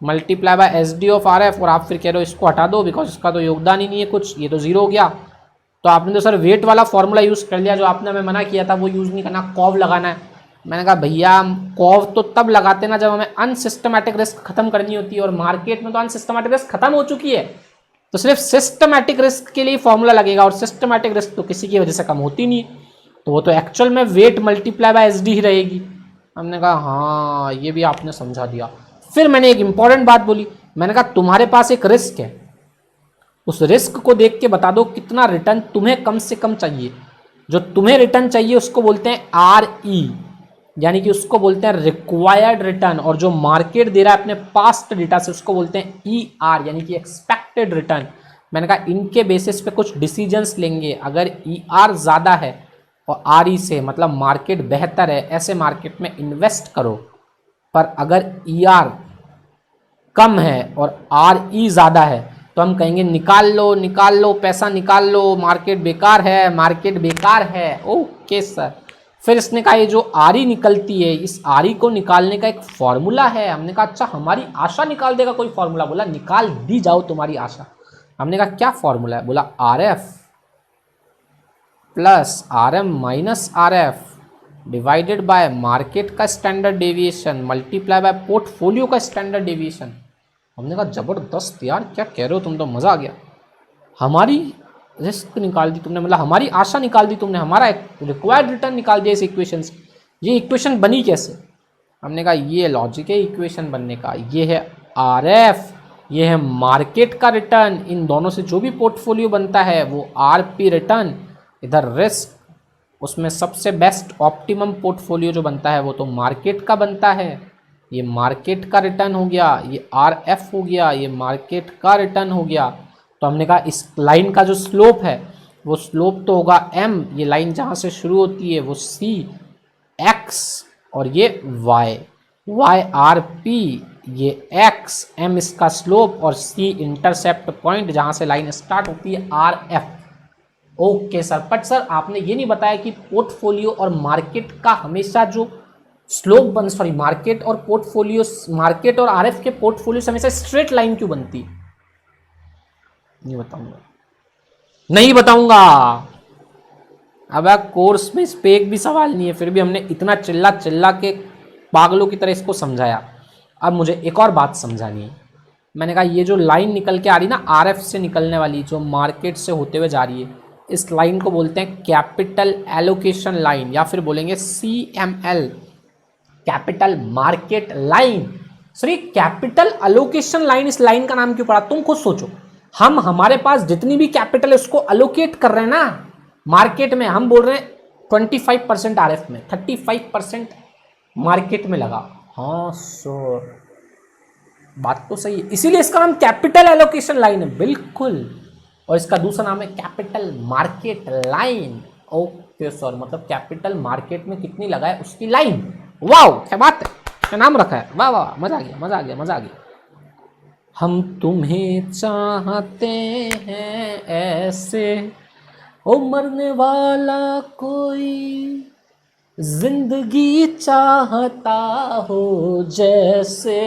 multiply by S D of R F, और आप फिर कह रहे हो इसको हटा दो बिकॉज इसका तो योगदान ही नहीं है कुछ, ये तो जीरो हो गया। तो आपने तो सर वेट वाला फॉर्मूला यूज़ कर लिया, जो आपने हमें मना किया था वो यूज़ नहीं करना, कॉव लगाना है। मैंने कहा भैया कॉव तो तब लगाते ना जब हमें अनसिस्टमैटिक रिस्क खत्म करनी होती है, और मार्केट में तो अनसिस्टमैटिक रिस्क खत्म हो चुकी है। तो सिर्फ सिस्टमैटिक रिस्क के लिए फॉर्मूला लगेगा, और सिस्टमैटिक रिस्क तो किसी की वजह से कम होती नहीं है, तो वो तो एक्चुअल में weight multiply by S D ही रहेगी। हमने कहा हाँ ये भी आपने समझा दिया। फिर मैंने एक इंपॉर्टेंट बात बोली, मैंने कहा तुम्हारे पास एक रिस्क है, उस रिस्क को देख के बता दो कितना रिटर्न तुम्हें कम से कम चाहिए। जो तुम्हें रिटर्न चाहिए उसको बोलते हैं आर ई, यानी कि उसको बोलते हैं रिक्वायर्ड रिटर्न, और जो मार्केट दे रहा है अपने पास्ट डेटा से उसको बोलते हैं ई आर, यानी कि एक्सपेक्टेड रिटर्न। मैंने कहा इनके बेसिस पे कुछ डिसीजंस लेंगे। अगर ई आर ज़्यादा है और आर ई से मतलब मार्केट बेहतर है, ऐसे मार्केट में इन्वेस्ट करो। पर अगर ई आर कम है और आर ई ज़्यादा है तो हम कहेंगे निकाल लो पैसा निकाल लो, मार्केट बेकार है, मार्केट बेकार है। Okay sir. फिर इसने कहा ये जो आरी निकलती है, इस आरी को निकालने का एक फॉर्मूला है। हमने कहा अच्छा हमारी आशा निकाल देगा कोई फॉर्मूला? बोला निकाल दी जाओ तुम्हारी आशा। हमने कहा क्या फॉर्मूला है? बोला R F plus R M minus R F divided by market का standard deviation multiply by portfolio का स्टैंडर्ड डेविएशन। हमने कहा जबरदस्त यार, क्या कह रहे हो तुम, तो मज़ा आ गया। हमारी रिस्क निकाल दी तुमने, मतलब हमारी आशा निकाल दी तुमने, हमारा रिक्वायर्ड रिटर्न निकाल दिया इस इक्वेशन से। ये इक्वेशन बनी कैसे? हमने कहा ये लॉजिक है इक्वेशन बनने का। ये है आर एफ, ये है मार्केट का रिटर्न, इन दोनों से जो भी पोर्टफोलियो बनता है वो आर पी रिटर्न, इधर रिस्क, उसमें सबसे बेस्ट ऑप्टिमम पोर्टफोलियो जो बनता है वो तो मार्केट का बनता है। ये मार्केट का रिटर्न हो गया, ये आर एफ हो गया, ये मार्केट का रिटर्न हो गया। तो हमने कहा इस लाइन का जो स्लोप है वो स्लोप तो होगा m, ये लाइन जहाँ से शुरू होती है वो c, x और ये y आर पी, ये x, m इसका स्लोप और c इंटरसेप्ट पॉइंट जहाँ से लाइन स्टार्ट होती है R F. Okay sir, but sir आपने ये नहीं बताया कि पोर्टफोलियो और मार्केट का हमेशा जो स्लोप बन, सॉरी मार्केट और पोर्टफोलियो, मार्केट और आरएफ के पोर्टफोलियो से हमेशा स्ट्रेट लाइन क्यों बनती है? नहीं बताऊंगा, नहीं बताऊंगा। अब कोर्स में इस पे एक भी सवाल नहीं है, फिर भी हमने इतना चिल्ला चिल्ला के पागलों की तरह इसको समझाया। अब मुझे एक और बात समझानी है। मैंने कहा ये जो लाइन निकल के आ रही ना आरएफ से निकलने वाली, जो मार्केट से होते हुए जा रही है, इस लाइन को बोलते हैं कैपिटल एलोकेशन लाइन, या फिर बोलेंगे CML, capital market line. Sir ये कैपिटल एलोकेशन लाइन, इस लाइन का नाम क्यों पड़ा? तुम खुद सोचो। हम हमारे पास जितनी भी कैपिटल है उसको एलोकेट कर रहे हैं ना मार्केट में। हम बोल रहे हैं 25% आरएफ में, 35% मार्केट में लगा। हाँ सर बात तो सही है, इसीलिए इसका नाम कैपिटल एलोकेशन लाइन है। बिल्कुल, और इसका दूसरा नाम है capital market line. Okay sir, मतलब कैपिटल मार्केट में कितनी लगा है उसकी लाइन। वाह क्या बात है, क्या नाम रखा है, वाह वाह, मजा आ गया मजा आ गया मजा आ गया। हम तुम्हें चाहते हैं ऐसे, ओ मरने वाला कोई जिंदगी चाहता हो जैसे,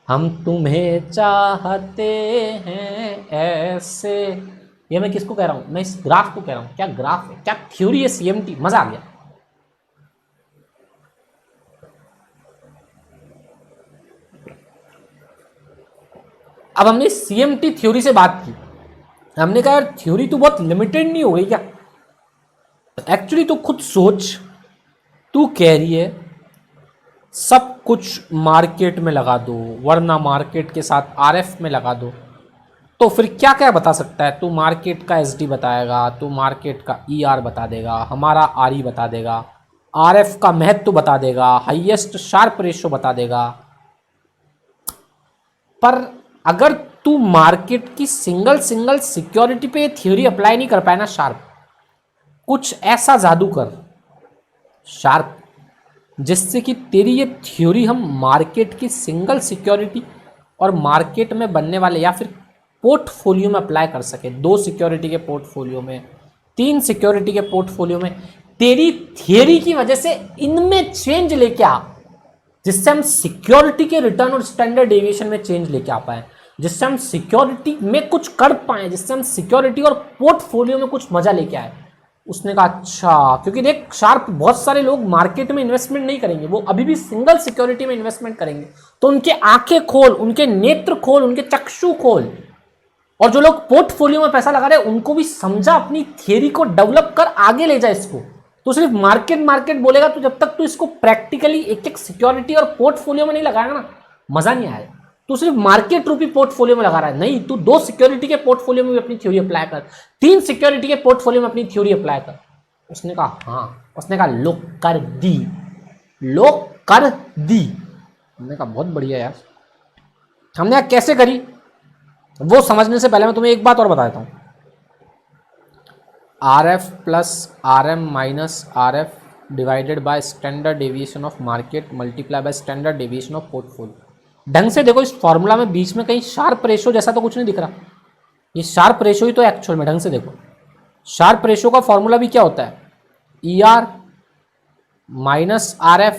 हम तुम्हें चाहते हैं ऐसे। ये मैं किसको कह रहा हूँ? मैं इस ग्राफ को कह रहा हूँ। क्या ग्राफ है, क्या थ्योरी है, CMT। मजा आ गया। अब हमने CMT थ्योरी से बात की, हमने कहा यार थ्योरी तो बहुत लिमिटेड नहीं हो गई क्या? एक्चुअली तो खुद सोच, तू कह रही है सब कुछ मार्केट में लगा दो, वरना मार्केट के साथ आरएफ में लगा दो, तो फिर क्या क्या बता सकता है? तू मार्केट का एसडी बताएगा, तू मार्केट का ईआर बता देगा, हमारा आरई बता देगा, आरएफ का महत्व बता देगा, हाईएस्ट शार्प रेशो बता देगा। पर अगर तू मार्केट की सिंगल सिक्योरिटी पे थ्योरी अप्लाई नहीं कर पाए ना शार्प, कुछ ऐसा जादू कर शार्प जिससे कि तेरी ये थ्योरी हम मार्केट की सिंगल सिक्योरिटी और मार्केट में बनने वाले या फिर पोर्टफोलियो में अप्लाई कर सके। 2 सिक्योरिटी के पोर्टफोलियो में, 3 सिक्योरिटी के पोर्टफोलियो में, तेरी थियरी की वजह से इनमें चेंज लेके आ, जिससे हम सिक्योरिटी के रिटर्न और स्टैंडर्ड डेविएशन में चेंज लेके आ पाए, जिससे हम सिक्योरिटी में कुछ कर पाए, जिससे हम सिक्योरिटी और पोर्टफोलियो में कुछ मजा लेके आए। उसने कहा अच्छा, क्योंकि देख शार्प बहुत सारे लोग मार्केट में इन्वेस्टमेंट नहीं करेंगे, वो अभी भी सिंगल सिक्योरिटी में इन्वेस्टमेंट करेंगे। तो उनके आंखें खोल, उनके नेत्र खोल, उनके चक्षु खोल। और जो लोग पोर्टफोलियो में पैसा लगा रहे हैं उनको भी समझा, अपनी थियरी को डेवलप कर आगे ले जाए इसको। तो सिर्फ मार्केट बोलेगा तो जब तक तू इसको प्रैक्टिकली एक एक सिक्योरिटी और पोर्टफोलियो में नहीं लगाएगा ना, मजा नहीं आएगा। तू सिर्फ मार्केट रूपी पोर्टफोलियो में लगा रहा है, नहीं, तू 2 सिक्योरिटी के पोर्टफोलियो में भी अपनी थ्योरी अप्लाई कर, 3 सिक्योरिटी के पोर्टफोलियो में अपनी थ्योरी अप्लाई कर। उसने कहा हाँ, उसने कहा लो कर दी, लो कर दी। हमने कहा बहुत बढ़िया यार। हमने कहा कैसे करी वो समझने से पहले मैं तुम्हें एक बात और बता देता हूं। RF plus RM minus RF divided by standard deviation of market multiply by standard deviation of portfolio. ढंग से देखो, इस फॉर्मूला में बीच में कहीं शार्प रेशो जैसा तो कुछ नहीं दिख रहा, ये शार्प रेशो ही तो एक्चुअल में। ढंग से देखो, शार्प रेशो का फॉर्मूला भी क्या होता है, ER minus RF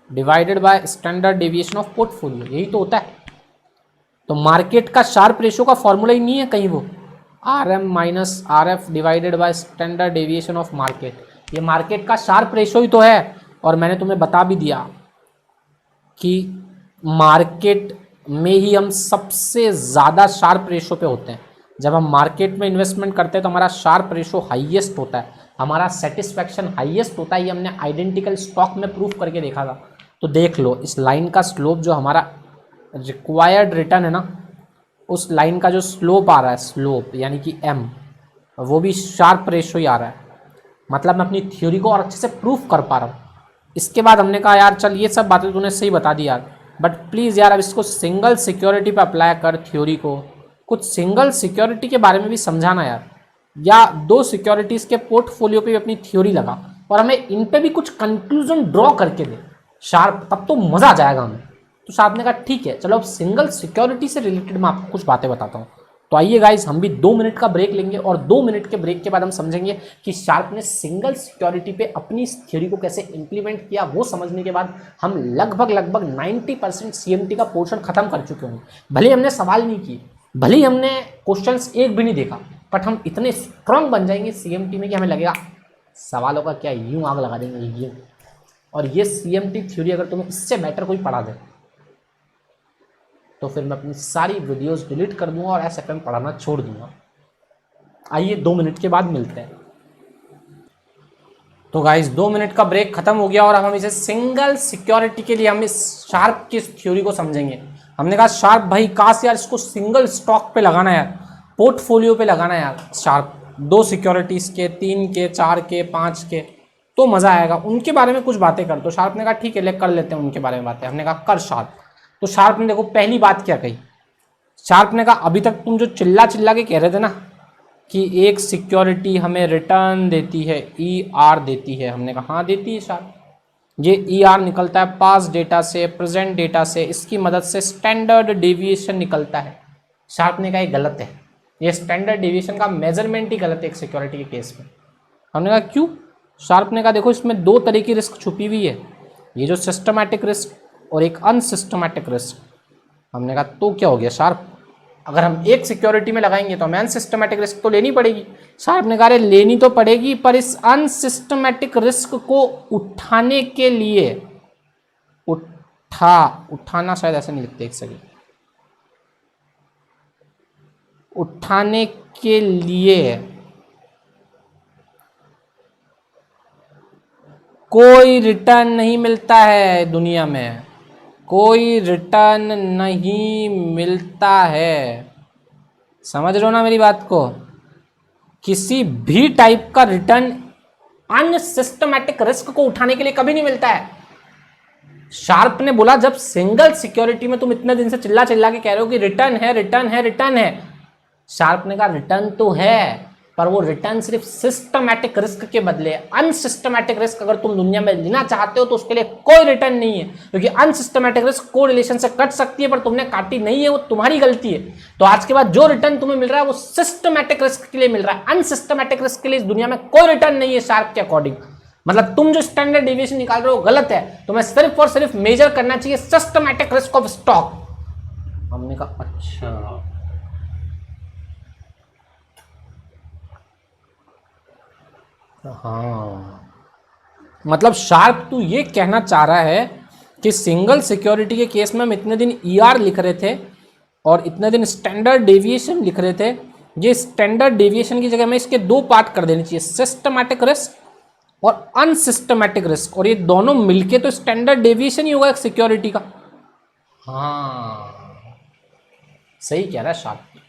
divided by standard deviation of portfolio, यही तो होता है। तो मार्केट का शार्प रेशो का फॉर्मूला ही नहीं है कहीं वो, RM minus RF divided by standard deviation of market, ये मार्केट का शार्प रेशो ही तो है। और मैंने तुम्हें बता भी दिया कि मार्केट में ही हम सबसे ज़्यादा शार्प रेशो पे होते हैं। जब हम मार्केट में इन्वेस्टमेंट करते हैं तो हमारा शार्प रेशो हाईएस्ट होता है, हमारा सेटिस्फैक्शन हाईएस्ट होता है। ये हमने आइडेंटिकल स्टॉक में प्रूफ करके देखा था। तो देख लो, इस लाइन का स्लोप जो हमारा रिक्वायर्ड रिटर्न है ना, उस लाइन का जो स्लोप आ रहा है, स्लोप यानी कि M, वो भी शार्प रेशो ही आ रहा है। मतलब मैं अपनी थ्योरी को और अच्छे से प्रूफ कर पा रहा हूँ। इसके बाद हमने कहा यार चल, ये सब बातें तूने सही बता दी यार, बट प्लीज़ यार अब इसको सिंगल सिक्योरिटी पे अप्लाई कर थ्योरी को, कुछ सिंगल सिक्योरिटी के बारे में भी समझाना यार, या 2 सिक्योरिटीज़ के पोर्टफोलियो पे भी अपनी थ्योरी लगा और हमें इन पे भी कुछ कंक्लूजन ड्रॉ करके दे शार्प, तब तो मज़ा आ जाएगा हमें। तो साहब ने कहा ठीक है चलो, अब सिंगल सिक्योरिटी से रिलेटेड मैं आपको कुछ बातें बताता हूँ। तो आइए गाइज, हम भी 2 मिनट का ब्रेक लेंगे और 2 मिनट के ब्रेक के बाद हम समझेंगे कि शार्प ने सिंगल सिक्योरिटी पे अपनी इस थ्योरी को कैसे इंप्लीमेंट किया। वो समझने के बाद हम लगभग 90% CMT का पोर्शन खत्म कर चुके होंगे। भले ही हमने सवाल नहीं किए, भले ही हमने क्वेश्चंस एक भी नहीं देखा, बट हम इतने स्ट्रांग बन जाएंगे CMT में कि हमें लगेगा सवालों का क्या यूं आग लगा देंगे यूं। और ये CMT थ्योरी अगर तुम्हें इससे बेटर कोई पढ़ा दे तो फिर मैं अपनी सारी वीडियोस डिलीट कर दूंगा और SFM पढ़ाना छोड़ दूंगा। आइए 2 मिनट के बाद मिलते हैं। तो गाइज 2 मिनट का ब्रेक खत्म हो गया और अब हम इसे सिंगल सिक्योरिटी के लिए हम इस शार्प की थ्योरी को समझेंगे। हमने कहा शार्प भाई काश यार इसको सिंगल स्टॉक पे लगाना यार, पोर्टफोलियो पे लगाना यार शार्प, 2 सिक्योरिटीज़ के, 3 के, 4 के, 5 के, तो मज़ा आएगा। उनके बारे में कुछ बातें कर। तो शार्प ने कहा ठीक है ले कर लेते हैं उनके बारे में बातें। हमने कहा कर शार्प। तो शार्प ने देखो पहली बात क्या कही, शार्प ने कहा अभी तक तुम जो चिल्ला के कह रहे थे ना कि एक सिक्योरिटी हमें रिटर्न देती है, ER देती है। हमने कहा हाँ देती है शार्प, ये ER निकलता है पास्ट डेटा से, प्रेजेंट डेटा से, इसकी मदद से स्टैंडर्ड डेविएशन निकलता है। शार्प ने कहा ये गलत है, ये स्टैंडर्ड डेविएशन का मेजरमेंट ही गलत है एक सिक्योरिटी के केस में। हमने कहा क्यों? शार्प ने कहा देखो इसमें 2 तरह की रिस्क छुपी हुई है, ये जो सिस्टमैटिक रिस्क और एक अनसिस्टमैटिक रिस्क। हमने कहा तो क्या हो गया शार्प, अगर हम एक सिक्योरिटी में लगाएंगे तो हमें अनसिस्टमैटिक रिस्क तो लेनी पड़ेगी। शार्प ने कहा लेनी तो पड़ेगी, पर इस अनसिस्टमैटिक रिस्क को उठाने के लिए, उठाना शायद ऐसे नहीं लिखते, एक सेकंड, उठाने के लिए कोई रिटर्न नहीं मिलता है दुनिया में, कोई रिटर्न नहीं मिलता है। समझ रहे हो ना मेरी बात को? किसी भी टाइप का रिटर्न अनसिस्टमैटिक रिस्क को उठाने के लिए कभी नहीं मिलता है। शार्प ने बोला जब सिंगल सिक्योरिटी में तुम इतने दिन से चिल्ला चिल्ला के कह रहे हो कि रिटर्न है रिटर्न है रिटर्न है, शार्प ने कहा रिटर्न तो है, पर वो रिटर्न सिर्फ सिस्टमैटिक रिस्क के बदले, अनसिस्टमैटिक रिस्क अगर तुम दुनिया में लेना चाहते हो तो उसके लिए कोई रिटर्न नहीं है, क्योंकि अनसिस्टमैटिक रिस्क को रिलेशन से कट सकती है पर तुमने काटी नहीं है, वो तुम्हारी गलती है। तो आज के बाद जो रिटर्न तुम्हें मिल रहा है वो सिस्टमैटिक रिस्क के लिए मिल रहा है, अनसिस्टमैटिक रिस्क के लिए इस दुनिया में कोई रिटर्न नहीं है शार्प के अकॉर्डिंग। मतलब तुम जो स्टैंडर्ड डेविएशन निकाल रहे हो गलत है, तुम्हें सिर्फ और सिर्फ मेजर करना चाहिए सिस्टमैटिक रिस्क ऑफ स्टॉक। हमने कहा अच्छा, हाँ, मतलब शार्प तू ये कहना चाह रहा है कि सिंगल सिक्योरिटी के केस में हम इतने दिन ईआर लिख रहे थे और इतने दिन स्टैंडर्ड डेविएशन लिख रहे थे, ये स्टैंडर्ड डेविएशन की जगह में इसके दो पार्ट कर देने चाहिए, सिस्टमैटिक रिस्क और अनसिस्टमैटिक रिस्क, और ये दोनों मिलके तो स्टैंडर्ड डेविएशन ही होगा एक सिक्योरिटी का। हाँ सही कह रहा है शार्प।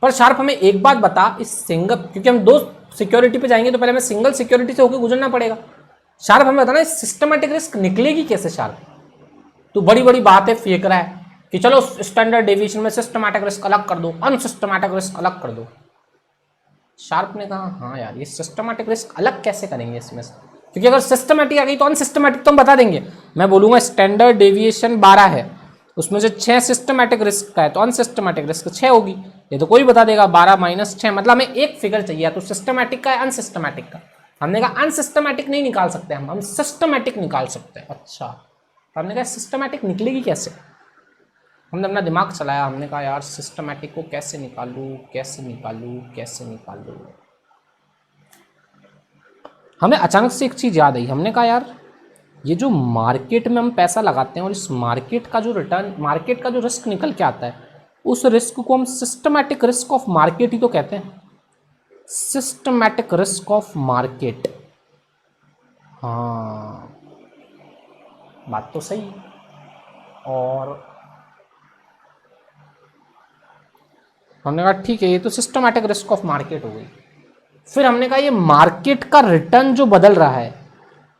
पर शार्प हमें एक बात बता, इस सिंगल, क्योंकि हम दो सिक्योरिटी पे जाएंगे तो पहले हमें सिंगल सिक्योरिटी से होकर गुजरना पड़ेगा। शार्प हमें बताना सिस्टमैटिक रिस्क निकलेगी कैसे। शार्प तू बड़ी बड़ी बातें फेंक रहा है कि चलो स्टैंडर्ड डेविएशन में सिस्टमैटिक रिस्क अलग कर दो, अनसिस्टमैटिक रिस्क अलग कर दो। शार्प ने कहा हाँ यार ये सिस्टमैटिक रिस्क अलग कैसे करेंगे इसमें से, क्योंकि अगर सिस्टमैटिक आ गई तो अनसिस्टमैटिक तो हम बता देंगे। मैं बोलूंगा स्टैंडर्ड डेविएशन 12 है, उसमें से 6 सिस्टमैटिक रिस्क का है तो अनसिस्टमैटिक रिस्क 6 होगी, ये तो कोई बता देगा 12 - 6, मतलब हमें एक फिगर चाहिए तो सिस्टमैटिक का है अनसिस्टमैटिक का। हमने कहा अनसिस्टमैटिक नहीं निकाल सकते हम सिस्टमैटिक निकाल सकते हैं। अच्छा, तो हमने कहा सिस्टमैटिक निकलेगी कैसे, हमने अपना दिमाग चलाया, हमने कहा यार सिस्टमैटिक को कैसे निकालूं कैसे निकालूं कैसे निकालूं। हमें अचानक से एक चीज़ याद आई, हमने कहा यार ये जो मार्केट में हम पैसा लगाते हैं और इस मार्केट का जो रिटर्न, मार्केट का जो रिस्क निकल के आता है, उस रिस्क को हम सिस्टमैटिक रिस्क ऑफ मार्केट ही तो कहते हैं, सिस्टमैटिक रिस्क ऑफ मार्केट। हाँ बात तो सही। और हमने कहा ठीक है ये तो सिस्टमैटिक रिस्क ऑफ मार्केट हो गई। फिर हमने कहा ये मार्केट का रिटर्न जो बदल रहा है,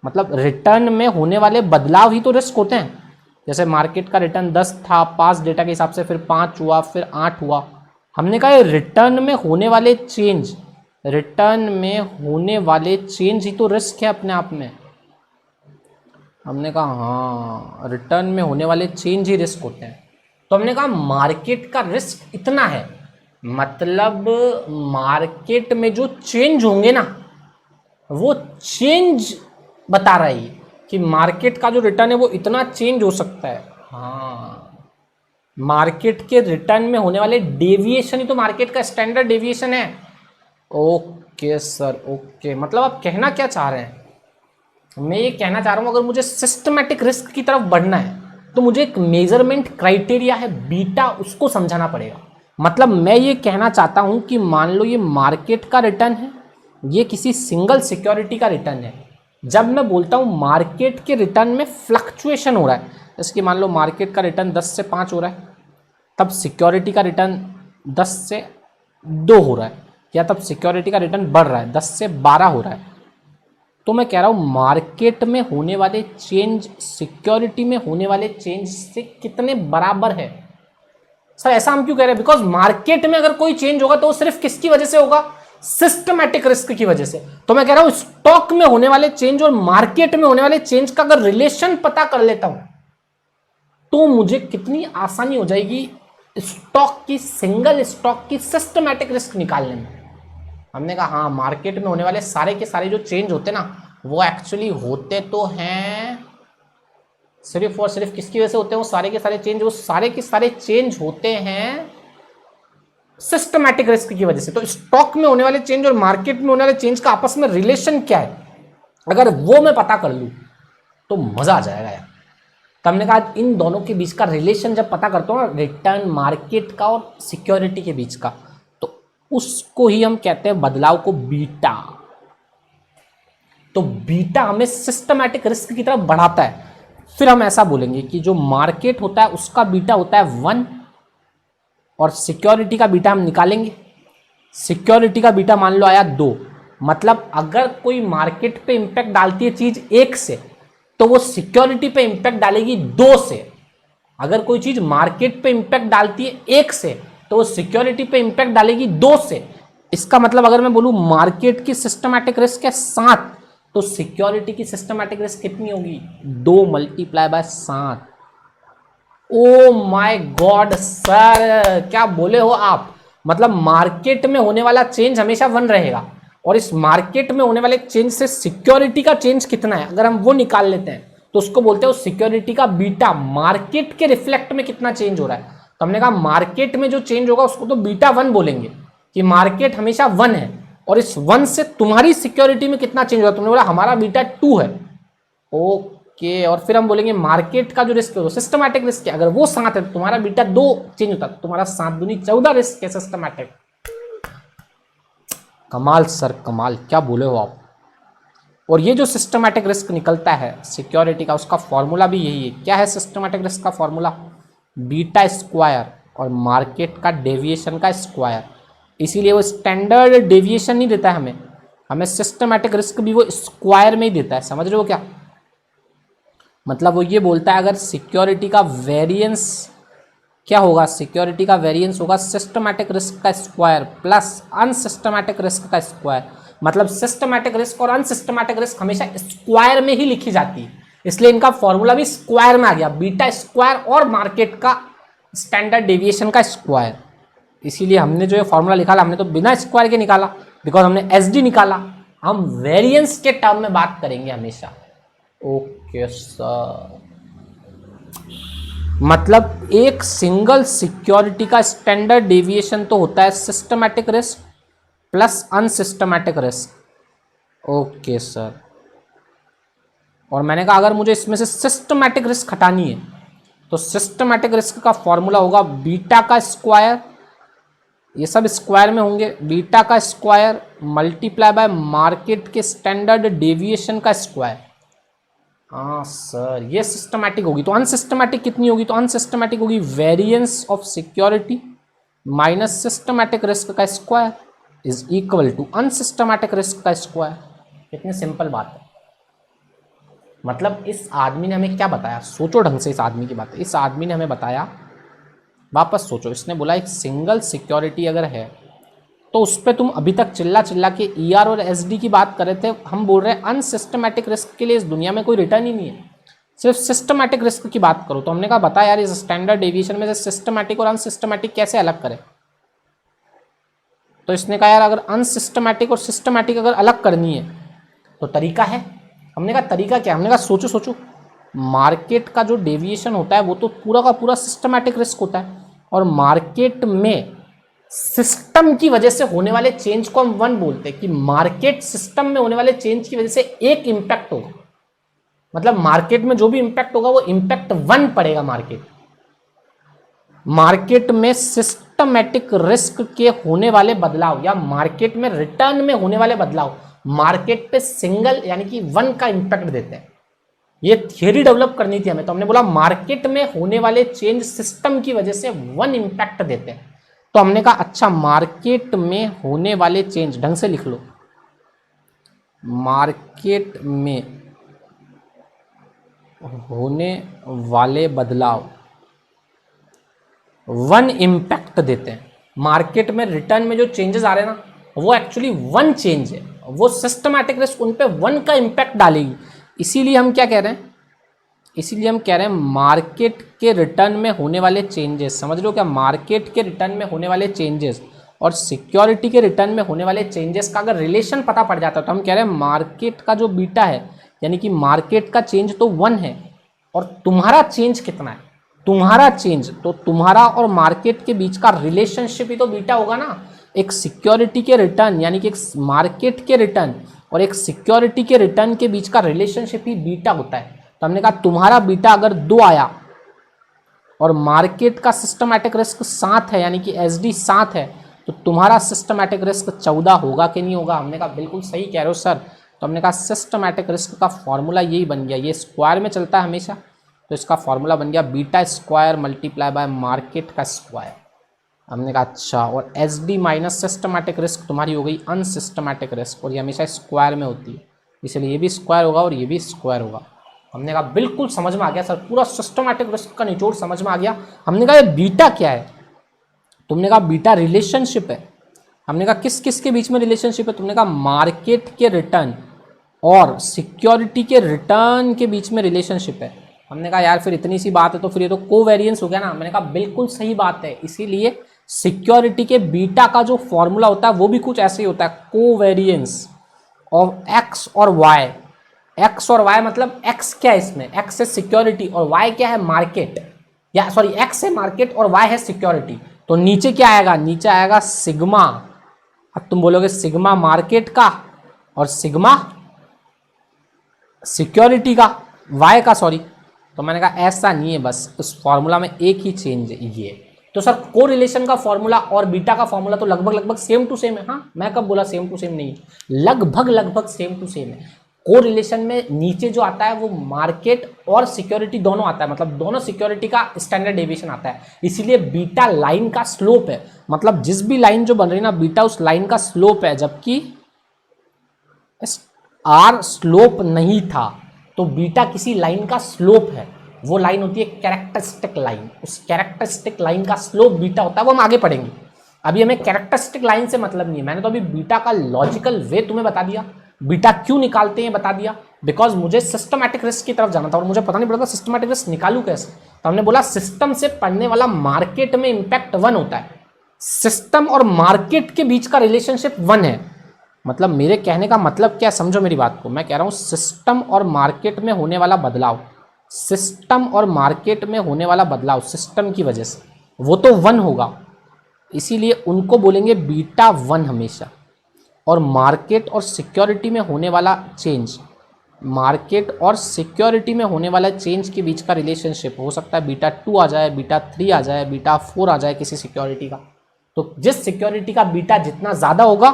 मतलब रिटर्न में होने वाले बदलाव ही तो रिस्क होते हैं। जैसे मार्केट का रिटर्न 10 था, पास डेटा के हिसाब से फिर 5 हुआ, फिर 8 हुआ। हमने कहा ये रिटर्न में होने वाले चेंज, रिटर्न में होने वाले चेंज ही तो रिस्क है अपने आप में। हमने कहा हाँ रिटर्न में होने वाले चेंज ही रिस्क होते हैं। तो हमने कहा मार्केट का रिस्क इतना है, मतलब मार्केट में जो चेंज होंगे ना वो चेंज बता रहा है कि मार्केट का जो रिटर्न है वो इतना चेंज हो सकता है। हाँ मार्केट के रिटर्न में होने वाले डेविएशन ही तो मार्केट का स्टैंडर्ड डेविएशन है। ओके सर ओके, मतलब आप कहना क्या चाह रहे हैं, मैं ये कहना चाह रहा हूँ अगर मुझे सिस्टमैटिक रिस्क की तरफ बढ़ना है तो मुझे एक मेजरमेंट क्राइटेरिया है बीटा, उसको समझाना पड़ेगा। मतलब मैं ये कहना चाहता हूँ कि मान लो ये मार्केट का रिटर्न है, ये किसी सिंगल सिक्योरिटी का रिटर्न है। जब मैं बोलता हूँ मार्केट के रिटर्न में फ्लक्चुएशन हो रहा है, जैसे कि मान लो मार्केट का रिटर्न 10 से 5 हो रहा है, तब सिक्योरिटी का रिटर्न 10 से 2 हो रहा है, या तब सिक्योरिटी का रिटर्न बढ़ रहा है 10 से 12 हो रहा है, तो मैं कह रहा हूँ मार्केट में होने वाले चेंज सिक्योरिटी में होने वाले चेंज से कितने बराबर है। सर ऐसा हम क्यों कह रहे हैं, बिकॉज मार्केट में अगर कोई चेंज होगा तो वो सिर्फ किसकी वजह से होगा, सिस्टमैटिक रिस्क की वजह से। तो मैं कह रहा हूं स्टॉक में होने वाले चेंज और मार्केट में होने वाले चेंज का अगर रिलेशन पता कर लेता हूं तो मुझे कितनी आसानी हो जाएगी स्टॉक की, सिंगल स्टॉक की सिस्टमैटिक रिस्क निकालने में। हमने कहा हाँ मार्केट में होने वाले सारे के सारे जो चेंज होते ना वो एक्चुअली होते तो हैं सिर्फ और सिर्फ किसकी वजह से होते हैं, वो सारे के सारे चेंज, वो सारे के सारे चेंज होते हैं सिस्टमैटिक रिस्क की वजह से। तो स्टॉक में होने वाले चेंज और मार्केट में होने वाले चेंज का आपस में रिलेशन क्या है, अगर वो मैं पता कर लूं तो मजा आ जाएगा यार। तो हमने कहा इन दोनों के बीच का रिलेशन जब पता करता हूँ, रिटर्न मार्केट का और सिक्योरिटी के बीच का, तो उसको ही हम कहते हैं बदलाव को बीटा। तो बीटा हमें सिस्टमैटिक रिस्क की तरफ बढ़ाता है। फिर हम ऐसा बोलेंगे कि जो मार्केट होता है उसका बीटा होता है 1 और सिक्योरिटी का बीटा हम निकालेंगे। सिक्योरिटी का बीटा मान लो आया 2, मतलब अगर कोई मार्केट पे इंपैक्ट डालती है चीज 1 से तो वो सिक्योरिटी पे इंपैक्ट डालेगी 2 से। अगर कोई चीज मार्केट पे इंपैक्ट डालती है 1 से, तो वो सिक्योरिटी पे इंपैक्ट डालेगी 2 से। इसका मतलब अगर मैं बोलूं मार्केट की सिस्टमैटिक रिस्क है 7, तो सिक्योरिटी की सिस्टमैटिक रिस्क कितनी होगी? 2 × 7। ओ माय गॉड सर, क्या बोले हो आप। मतलब मार्केट में होने वाला चेंज हमेशा 1 रहेगा, और इस मार्केट में होने वाले चेंज से सिक्योरिटी का चेंज कितना है, अगर हम वो निकाल लेते हैं तो उसको बोलते हैं सिक्योरिटी का बीटा, मार्केट के रिफ्लेक्ट में कितना चेंज हो रहा है। तो हमने कहा मार्केट में जो चेंज होगा उसको तो बीटा 1 बोलेंगे, कि मार्केट हमेशा 1 है, और इस 1 से तुम्हारी सिक्योरिटी में कितना चेंज होगा। तुमने बोला हमारा बीटा 2 है, ओके, और फिर हम बोलेंगे मार्केट का जो रिस्क है वो सिस्टमैटिक रिस्क है, अगर वो 7 है तो तुम्हारा बीटा 2 चेंज होता है, तो तुम्हारा 7 दूनी 14 रिस्क है सिस्टमैटिक। कमाल सर कमाल, क्या बोले हो आप। और ये जो सिस्टमैटिक रिस्क निकलता है सिक्योरिटी का, उसका फॉर्मूला भी यही है। क्या है सिस्टमैटिक रिस्क का फॉर्मूला? बीटा स्क्वायर और मार्केट का डेविएशन का स्क्वायर। इसीलिए वो स्टैंडर्ड डेविएशन नहीं देता है हमें, हमें सिस्टमैटिक रिस्क भी वो स्क्वायर में ही देता है। समझ रहे हो क्या? मतलब वो ये बोलता है अगर सिक्योरिटी का वेरिएंस क्या होगा, सिक्योरिटी का वेरिएंस होगा सिस्टमैटिक रिस्क का स्क्वायर प्लस अनसिस्टमैटिक रिस्क का स्क्वायर। मतलब सिस्टमैटिक रिस्क और अनसिस्टमैटिक रिस्क हमेशा स्क्वायर में ही लिखी जाती है, इसलिए इनका फॉर्मूला भी स्क्वायर में आ गया, बीटा स्क्वायर और मार्केट का स्टैंडर्ड डेविएशन का स्क्वायर। इसीलिए हमने जो ये फॉर्मूला निकाला, हमने तो बिना स्क्वायर के निकाला, बिकॉज हमने एसडी निकाला। हम वेरिएंस के टर्म में बात करेंगे हमेशा। ओके सर, मतलब एक सिंगल सिक्योरिटी का स्टैंडर्ड डेविएशन तो होता है systematic risk plus unsystematic risk. Okay sir, और मैंने कहा अगर मुझे इसमें से सिस्टमैटिक रिस्क हटानी है तो सिस्टमैटिक रिस्क का फॉर्मूला होगा बीटा का स्क्वायर, ये सब स्क्वायर में होंगे, बीटा का स्क्वायर मल्टीप्लाई बाय मार्केट के स्टैंडर्ड डेविएशन का स्क्वायर। हाँ सर, ये सिस्टमैटिक होगी। तो अनसिस्टमैटिक कितनी होगी? तो अनसिस्टमैटिक होगी variance of security minus systematic risk का square is equal to unsystematic risk का स्क्वायर। कितनी सिंपल बात है। मतलब इस आदमी ने हमें क्या बताया, सोचो ढंग से इस आदमी की बात। इस आदमी ने हमें बताया, वापस सोचो, इसने बोला एक सिंगल सिक्योरिटी अगर है तो उस पर तुम अभी तक चिल्ला चिल्ला के ईआर और एसडी की बात कर रहे थे, हम बोल रहे हैं अनसिस्टमैटिक रिस्क के लिए इस दुनिया में कोई रिटर्न ही नहीं है, सिर्फ सिस्टमैटिक रिस्क की बात करो। तो हमने कहा बता यार इस स्टैंडर्ड डेविएशन में से सिस्टमैटिक और अनसिस्टमैटिक कैसे अलग करें। तो इसने कहा यार अगर अनसिस्टमैटिक और सिस्टमैटिक अगर अलग करनी है तो तरीका है। हमने कहा तरीका क्या? हमने कहा सोचो सोचो, मार्केट का जो डेविएशन होता है वो तो पूरा का पूरा सिस्टमैटिक रिस्क होता है, और मार्केट में सिस्टम की वजह से होने वाले चेंज को हम 1 बोलते हैं, कि मार्केट सिस्टम में होने वाले चेंज की वजह से एक इंपैक्ट होगा। मतलब मार्केट में जो भी इंपैक्ट होगा वो इंपैक्ट 1 पड़ेगा मार्केट में सिस्टमैटिक रिस्क के होने वाले बदलाव या मार्केट में रिटर्न में होने वाले बदलाव मार्केट पे सिंगल यानी कि 1 का इंपैक्ट देते हैं। ये थियरी डेवलप करनी थी हमें, तो हमने बोला मार्केट में होने वाले चेंज सिस्टम की वजह से 1 इंपैक्ट देते हैं। तो हमने कहा अच्छा मार्केट में होने वाले चेंज, ढंग से लिख लो, मार्केट में होने वाले बदलाव 1 इंपैक्ट देते हैं। मार्केट में रिटर्न में जो चेंजेस आ रहे हैं ना वो एक्चुअली 1 चेंज है, वो सिस्टमैटिक रिस्क उन पे 1 का इंपैक्ट डालेगी। इसीलिए हम क्या कह रहे हैं, इसीलिए हम कह रहे हैं मार्केट के रिटर्न में होने वाले चेंजेस, समझ लो क्या, मार्केट के रिटर्न में होने वाले चेंजेस और सिक्योरिटी के रिटर्न में होने वाले चेंजेस का अगर रिलेशन पता पड़ जाता है तो हम कह रहे हैं मार्केट का जो बीटा है यानी कि मार्केट का चेंज तो 1 है और तुम्हारा चेंज कितना है, तुम्हारा चेंज, तो तुम्हारा और मार्केट के बीच का रिलेशनशिप ही तो बीटा होगा ना। एक सिक्योरिटी के रिटर्न यानी कि एक मार्केट के रिटर्न और एक सिक्योरिटी के रिटर्न के बीच का रिलेशनशिप ही बीटा होता है। तो हमने कहा तुम्हारा बीटा अगर 2 आया और मार्केट का सिस्टमैटिक रिस्क 7 है यानी कि एसडी 7 है तो तुम्हारा सिस्टमैटिक रिस्क 14 होगा कि नहीं होगा। हमने कहा बिल्कुल सही कह रहे हो सर। तो हमने कहा सिस्टमैटिक रिस्क का फॉर्मूला यही बन गया, ये स्क्वायर में चलता है हमेशा, तो इसका फॉर्मूला बन गया beta square multiply by market का स्क्वायर। हमने कहा अच्छा, और S D minus systematic risk तुम्हारी हो गई अनसिस्टमैटिक रिस्क, और ये हमेशा स्क्वायर में होती है, इसलिए ये भी स्क्वायर होगा और ये भी स्क्वायर होगा। हमने कहा बिल्कुल समझ में आ गया सर, पूरा सिस्टमैटिक रिस्क का निचोड़ समझ में आ गया। हमने कहा ये बीटा क्या है? तुमने कहा बीटा रिलेशनशिप है। हमने कहा किस किस के बीच में रिलेशनशिप है? तुमने कहा मार्केट के रिटर्न और सिक्योरिटी के रिटर्न के बीच में रिलेशनशिप है। हमने कहा यार फिर इतनी सी बात है तो फिर ये तो कोवेरिएंस हो गया ना। मैंने कहा बिल्कुल सही बात है, इसीलिए सिक्योरिटी के बीटा का जो फॉर्मूला होता है वो भी कुछ ऐसे ही होता है, कोवेरिएंस ऑफ एक्स और वाई। एक्स और वाई मतलब एक्स क्या है इसमें? एक्स है सिक्योरिटी और वाई क्या है? मार्केट, या सॉरी एक्स है मार्केट और वाई है सिक्योरिटी। तो नीचे क्या आएगा? नीचे आएगा सिग्मा। अब तुम बोलोगे सिग्मा मार्केट का और सिग्मा सिक्योरिटी का, वाई का सॉरी। तो मैंने कहा ऐसा नहीं है, बस उस फॉर्मूला में एक ही चेंज है ये। तो सर को रिलेशन का फॉर्मूला और बीटा का फॉर्मूला तो लगभग लगभग सेम टू सेम है। हाँ, मैं कब बोला सेम टू सेम नहीं, लगभग लगभग सेम टू सेम है। को रिलेशन में नीचे जो आता है वो मार्केट और सिक्योरिटी दोनों आता है, मतलब दोनों सिक्योरिटी का स्टैंडर्ड डेविएशन आता है। इसीलिए बीटा लाइन का स्लोप है, मतलब जिस भी लाइन जो बन रही है ना बीटा उस लाइन का स्लोप है, जबकि आर स्लोप नहीं था। तो बीटा किसी लाइन का स्लोप है, वो लाइन होती है कैरेक्टरिस्टिक लाइन। उस कैरेक्टरिस्टिक लाइन का स्लोप बीटा होता है, वो हम आगे पढ़ेंगे। अभी हमें कैरेक्टरिस्टिक लाइन से मतलब नहीं है। मैंने तो अभी बीटा का लॉजिकल वे तुम्हें बता दिया, बीटा क्यों निकालते हैं बता दिया, बिकॉज मुझे सिस्टमैटिक रिस्क की तरफ जाना था और मुझे पता नहीं पड़ता सिस्टमैटिक रिस्क निकालू कैसे। तो हमने बोला सिस्टम से पढ़ने वाला मार्केट में इंपैक्ट 1 होता है। सिस्टम और मार्केट के बीच का रिलेशनशिप 1 है। मतलब मेरे कहने का मतलब क्या, समझो मेरी बात को। मैं कह रहा हूं सिस्टम और मार्केट में होने वाला बदलाव, सिस्टम और मार्केट में होने वाला बदलाव सिस्टम की वजह से वो तो 1 होगा, इसीलिए उनको बोलेंगे बीटा 1 हमेशा। और मार्केट और सिक्योरिटी में होने वाला चेंज, मार्केट और सिक्योरिटी में होने वाला चेंज के बीच का रिलेशनशिप हो सकता है बीटा 2 आ जाए, बीटा 3 आ जाए, बीटा 4 आ जाए किसी सिक्योरिटी का। तो जिस सिक्योरिटी का बीटा जितना ज़्यादा होगा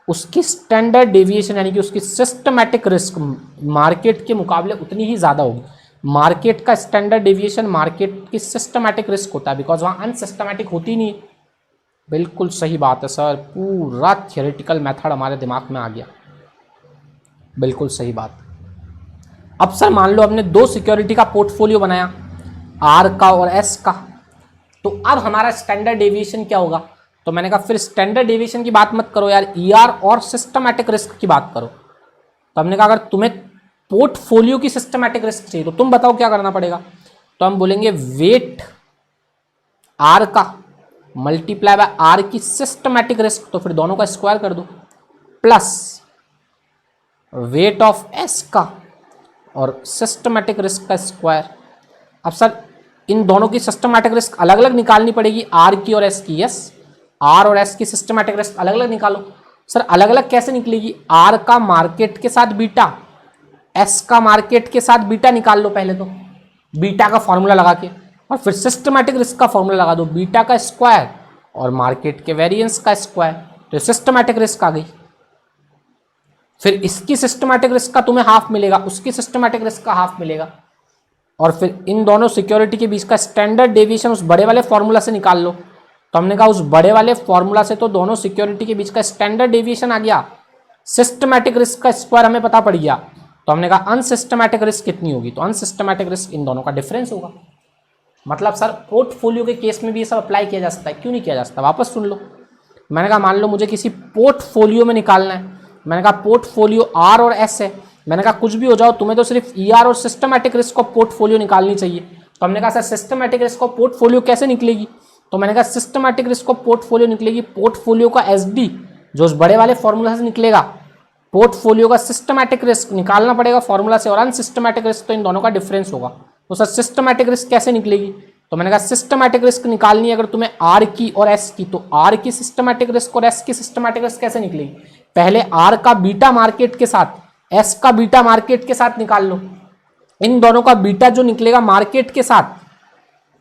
उसकी स्टैंडर्ड डेविएशन यानी कि उसकी सिस्टमैटिक रिस्क मार्केट के मुकाबले उतनी ही ज़्यादा होगी। मार्केट का स्टैंडर्ड डेविएशन मार्केट की सिस्टमैटिक रिस्क होता है, बिकॉज वहाँ अनसिस्टमैटिक होती नहीं। बिल्कुल सही बात है सर, पूरा थियोरेटिकल मेथड हमारे दिमाग में आ गया, बिल्कुल सही बात। अब सर मान लो हमने 2 सिक्योरिटी का पोर्टफोलियो बनाया, आर का और एस का। तो अब हमारा स्टैंडर्ड डेविएशन क्या होगा? तो मैंने कहा फिर स्टैंडर्ड डेविएशन की बात मत करो यार, ईआर और सिस्टमैटिक रिस्क की बात करो। तो हमने कहा अगर तुम्हें पोर्टफोलियो की सिस्टमैटिक रिस्क चाहिए तो तुम बताओ क्या करना पड़ेगा। तो हम बोलेंगे वेट आर का मल्टीप्लाई बाय आर की सिस्टमैटिक रिस्क, तो फिर दोनों का स्क्वायर कर दो, प्लस वेट ऑफ एस का और सिस्टमैटिक रिस्क का स्क्वायर। अब सर इन दोनों की सिस्टमैटिक रिस्क अलग अलग निकालनी पड़ेगी, आर की और एस की। यस, आर और एस की सिस्टमैटिक रिस्क अलग अलग निकालो। सर अलग अलग कैसे निकलेगी? आर का मार्केट के साथ बीटा, एस का मार्केट के साथ बीटा निकाल लो पहले तो बीटा का फॉर्मूला लगा के, और फिर सिस्टमैटिक रिस्क का फॉर्मूला लगा दो, बीटा का स्क्वायर और मार्केट के वेरिएंस का स्क्वायर। तो सिस्टमैटिक रिस्क आ गई। फिर इसकी सिस्टमैटिक रिस्क का तुम्हें हाफ मिलेगा, उसकी सिस्टमैटिक रिस्क का हाफ मिलेगा, और फिर इन दोनों सिक्योरिटी के बीच का स्टैंडर्ड डेविएशन उस बड़े वाले फॉर्मूला से निकाल लो। तो हमने कहा उस बड़े वाले फॉर्मूला से तो दोनों सिक्योरिटी के बीच का स्टैंडर्ड डेविएशन आ गया, सिस्टमैटिक रिस्क का स्क्वायर हमें पता पड़ गया। तो हमने कहा अनसिस्टमैटिक रिस्क कितनी होगी? तो अनसिस्टमैटिक रिस्क इन दोनों का डिफरेंस होगा। मतलब सर पोर्टफोलियो के केस में भी ये सब अप्लाई किया जा सकता है, क्यों नहीं किया जा सकता? वापस सुन लो। मैंने कहा मान लो मुझे किसी पोर्टफोलियो में निकालना है, मैंने कहा पोर्टफोलियो आर और एस है, मैंने कहा कुछ भी हो जाओ तुम्हें तो सिर्फ ईआर और सिस्टमैटिक रिस्क ऑफ पोर्टफोलियो निकालनी चाहिए। तो हमने कहा sir systematic risk of portfolio कैसे निकलेगी? तो मैंने कहा सिस्टमैटिक रिस्क ऑफ पोर्टफोलियो निकलेगी पोर्टफोलियो का एसडी जो उस बड़े वाले फॉर्मूला से निकलेगा, पोर्टफोलियो का सिस्टमैटिक रिस्क निकालना पड़ेगा फॉर्मूला से, और अनसिस्टमैटिक रिस्क तो इन दोनों का डिफरेंस होगा। तो सर सिस्टमैटिक रिस्क कैसे निकलेगी? तो मैंने कहा सिस्टमैटिक रिस्क निकालनी है अगर तुम्हें आर की और एस की, तो आर की सिस्टमैटिक रिस्क और एस की सिस्टमैटिक रिस्क कैसे निकलेगी? पहले आर का बीटा मार्केट के साथ, एस का बीटा मार्केट के साथ निकाल लो। इन दोनों का बीटा जो निकलेगा मार्केट के साथ,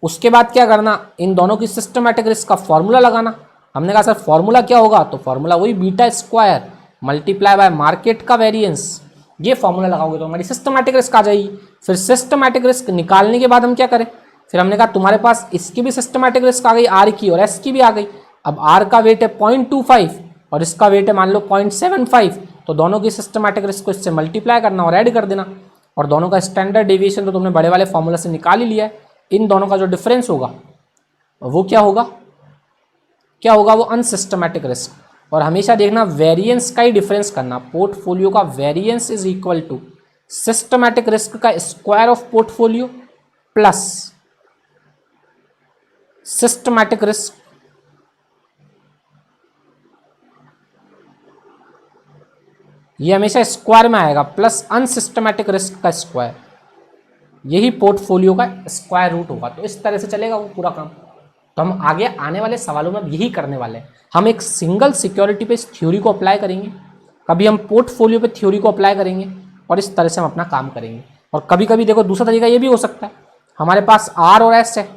उसके बाद क्या करना? इन दोनों की सिस्टमैटिक रिस्क का फॉर्मूला लगाना। हमने कहा सर फॉर्मूला क्या होगा? तो फॉर्मूला वही beta square multiply by market का वेरिएंस, ये फॉर्मूला लगाओगे तो हमारी सिस्टमैटिक रिस्क आ जाएगी। फिर सिस्टमैटिक रिस्क निकालने के बाद हम क्या करें? फिर हमने कहा तुम्हारे पास इसकी भी सिस्टमैटिक रिस्क आ गई, आर की और एस की भी आ गई। अब आर का वेट है 0.25 और इसका वेट है मान लो 0.75, तो दोनों की सिस्टमैटिक रिस्क को इससे मल्टीप्लाई करना और ऐड कर देना, और दोनों का स्टैंडर्ड डेविएशन तो तुमने बड़े वाले फॉर्मूला से निकाल ही लिया है। इन दोनों का जो डिफरेंस होगा वो क्या होगा, क्या होगा, वो अनसिस्टमैटिक रिस्क। और हमेशा देखना वेरिएंस का ही डिफरेंस करना, पोर्टफोलियो का variance is equal to systematic risk का square of portfolio plus systematic risk ये हमेशा स्क्वायर में आएगा प्लस अनसिस्टमैटिक रिस्क का स्क्वायर, यही पोर्टफोलियो का स्क्वायर रूट होगा। तो इस तरह से चलेगा वो पूरा काम। तो हम आगे आने वाले सवालों में यही करने वाले हैं। हम एक सिंगल सिक्योरिटी पे इस थ्योरी को अप्लाई करेंगे, कभी हम पोर्टफोलियो पे थ्योरी को अप्लाई करेंगे और इस तरह से हम अपना काम करेंगे। और कभी कभी देखो दूसरा तरीका ये भी हो सकता है, हमारे पास आर और एस है,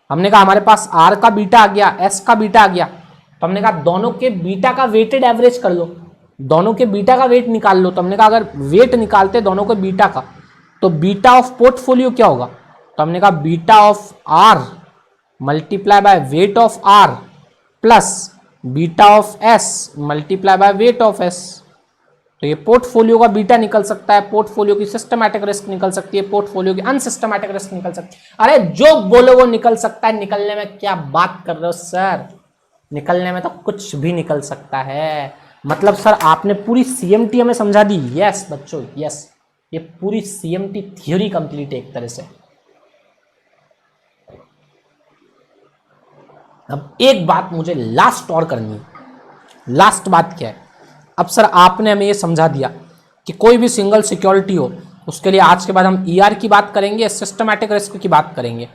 हमने कहा हमारे पास आर का बीटा आ गया, एस का बीटा आ गया, तो हमने कहा दोनों के बीटा का वेटेड एवरेज कर लो, दोनों के बीटा का वेट निकाल लो। तो हमने कहा अगर वेट निकालते दोनों के बीटा का तो बीटा ऑफ पोर्टफोलियो क्या होगा, तो हमने कहा beta of R multiply by weight of R plus beta of S multiply by weight of S. तो ये पोर्टफोलियो का बीटा निकल सकता है, पोर्टफोलियो की सिस्टमैटिक रिस्क निकल सकती है, पोर्टफोलियो की अनसिस्टमैटिक रिस्क निकल सकती है। अरे जो बोलो वो निकल सकता है, निकलने में क्या बात कर रहे हो सर, निकलने में तो कुछ भी निकल सकता है। मतलब सर आपने पूरी सीएमटी हमें समझा दी। यस बच्चों यस, ये पूरी सीएमटी थ्योरी कंप्लीट है एक तरह से। अब एक बात मुझे लास्ट और करनी है। लास्ट बात क्या है, अब सर आपने हमें ये समझा दिया कि कोई भी सिंगल सिक्योरिटी हो उसके लिए आज के बाद हम ईआर की बात करेंगे, सिस्टमैटिक रिस्क की बात करेंगे।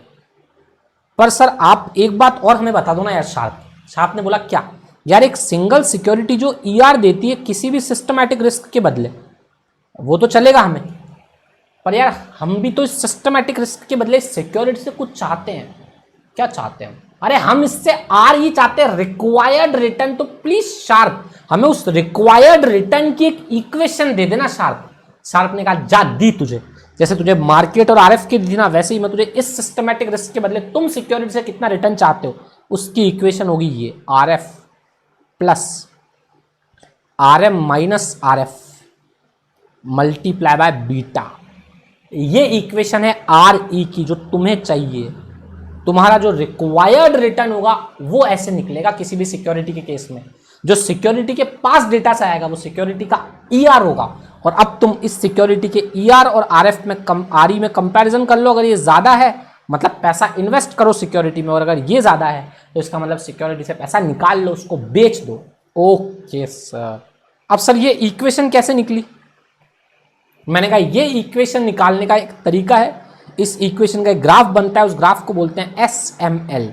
पर सर आप एक बात और हमें बता दो ना यार। शार्प ने बोला क्या यार, एक सिंगल सिक्योरिटी जो ईआर देती है किसी भी सिस्टमैटिक रिस्क के बदले, वो तो चलेगा हमें, पर यार हम भी तो इस सिस्टमैटिक रिस्क के बदले सिक्योरिटी से कुछ चाहते हैं। क्या चाहते हैं? अरे हम इससे आर ही चाहते हैं, रिक्वायर्ड रिटर्न। तो प्लीज शार्प हमें उस रिक्वायर्ड रिटर्न की एक इक्वेशन दे देना। शार्प ने कहा जा दी तुझे, जैसे तुझे मार्केट और आरएफ की दी ना, वैसे ही मैं तुझे इस सिस्टमैटिक रिस्क के बदले तुम सिक्योरिटी से कितना रिटर्न चाहते हो उसकी इक्वेशन होगी ये, R F plus R M minus R F multiply by beta. ये इक्वेशन है आर ई की जो तुम्हें चाहिए। तुम्हारा जो रिक्वायर्ड रिटर्न होगा वो ऐसे निकलेगा किसी भी सिक्योरिटी के केस में, जो सिक्योरिटी के पास डेटा से आएगा वो सिक्योरिटी का ईआर होगा। और अब तुम इस सिक्योरिटी के ईआर और आरएफ में आरई में कंपैरिजन कर लो। अगर ये ज्यादा है मतलब पैसा इन्वेस्ट करो सिक्योरिटी में, और अगर ये ज्यादा है तो इसका मतलब सिक्योरिटी से पैसा निकाल लो, उसको बेच दो। Okay sir. अब सर ये इक्वेशन कैसे निकली? मैंने कहा ये इक्वेशन निकालने का एक तरीका है, इस इक्वेशन का एक ग्राफ बनता है, उस ग्राफ को बोलते हैं SML।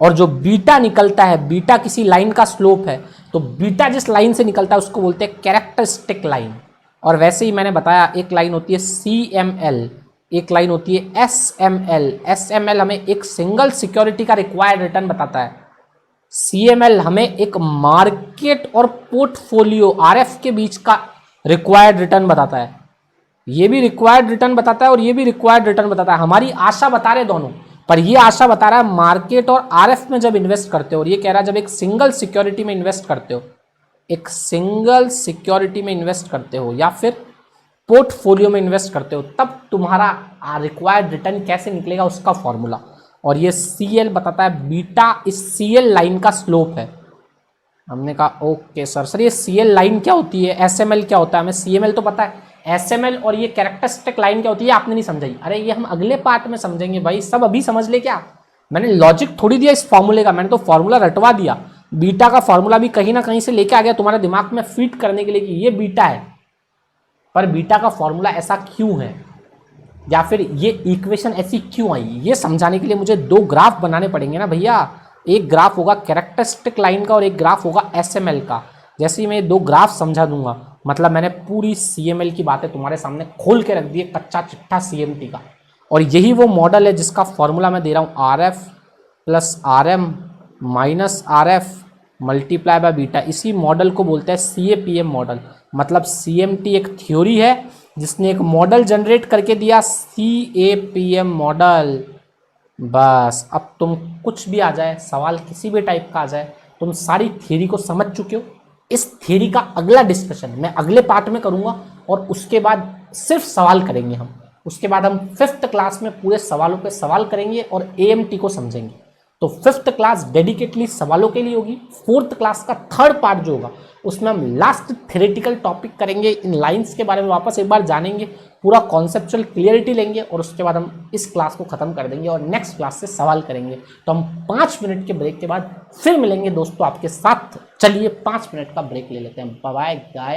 और जो बीटा निकलता है, बीटा किसी लाइन का स्लोप है, तो बीटा जिस लाइन से निकलता है उसको बोलते हैं कैरेक्टरिस्टिक लाइन। और वैसे ही मैंने बताया एक लाइन होती है CML, एक लाइन होती है SML। SML हमें एक सिंगल सिक्योरिटी का रिक्वायर्ड रिटर्न बताता है, CML हमें एक मार्केट और पोर्टफोलियो RF के बीच का रिक्वायर्ड रिटर्न बताता है। ये भी रिक्वायर्ड रिटर्न बताता है और ये भी रिक्वायर्ड रिटर्न बताता है। हमारी आशा बता रहे दोनों, पर ये आशा बता रहा है मार्केट और आरएफ में जब इन्वेस्ट करते हो, और ये कह रहा है जब एक सिंगल सिक्योरिटी में इन्वेस्ट करते हो, एक सिंगल सिक्योरिटी में इन्वेस्ट करते हो या फिर पोर्टफोलियो में इन्वेस्ट करते हो, तब तुम्हारा रिक्वायर्ड रिटर्न कैसे निकलेगा उसका फॉर्मूला। और ये CL बताता है बीटा इस CL लाइन का स्लोप है। हमने कहा ओके सर ये CL लाइन क्या होती है, SML क्या होता है, हमें CML तो पता है, SML और ये कैरेक्टरिस्टिक लाइन क्या होती है आपने नहीं समझाई। अरे ये हम अगले पार्ट में समझेंगे भाई, सब अभी समझ ले क्या। मैंने लॉजिक थोड़ी दिया इस फॉर्मूले का, मैंने तो फॉर्मूला रटवा दिया। बीटा का फॉर्मूला भी कहीं ना कहीं से लेके आ गया तुम्हारे दिमाग में फिट करने के लिए कि ये बीटा है, पर बीटा का फॉर्मूला ऐसा क्यों है या फिर ये इक्वेशन ऐसी क्यों आई, ये समझाने के लिए मुझे दो ग्राफ बनाने पड़ेंगे ना भैया। एक ग्राफ होगा कैरेक्टरिस्टिक लाइन का और एक ग्राफ होगा SML का। जैसे ही मैं दो ग्राफ समझा दूंगा, मतलब मैंने पूरी CML की बातें तुम्हारे सामने खोल के रख दी है, कच्चा चिट्ठा CMT का। और यही वो मॉडल है जिसका फॉर्मूला मैं दे रहा हूँ, RF plus RM minus RF multiply by beta. इसी मॉडल को बोलते हैं CAPM मॉडल। मतलब CMT एक थ्योरी है जिसने एक मॉडल जनरेट करके दिया, CAPM मॉडल। बस अब तुम कुछ भी आ जाए, सवाल किसी भी टाइप का आ जाए, तुम सारी थ्योरी को समझ चुके हो। इस थ्योरी का अगला डिस्कशन मैं अगले पार्ट में करूंगा, और उसके बाद सिर्फ सवाल करेंगे हम। उसके बाद हम 5th क्लास में पूरे सवालों पे सवाल करेंगे और AMT को समझेंगे। तो 5th क्लास डेडिकेटली सवालों के लिए होगी। 4th क्लास का 3rd पार्ट जो होगा उसमें हम लास्ट थ्योरेटिकल टॉपिक करेंगे, इन लाइंस के बारे में वापस एक बार जानेंगे, पूरा कॉन्सेप्चुअल क्लियरिटी लेंगे और उसके बाद हम इस क्लास को खत्म कर देंगे और नेक्स्ट क्लास से सवाल करेंगे। तो हम 5 मिनट के ब्रेक के बाद फिर मिलेंगे दोस्तों आपके साथ। चलिए 5 मिनट का ब्रेक ले लेते हैं। Bye bye guys.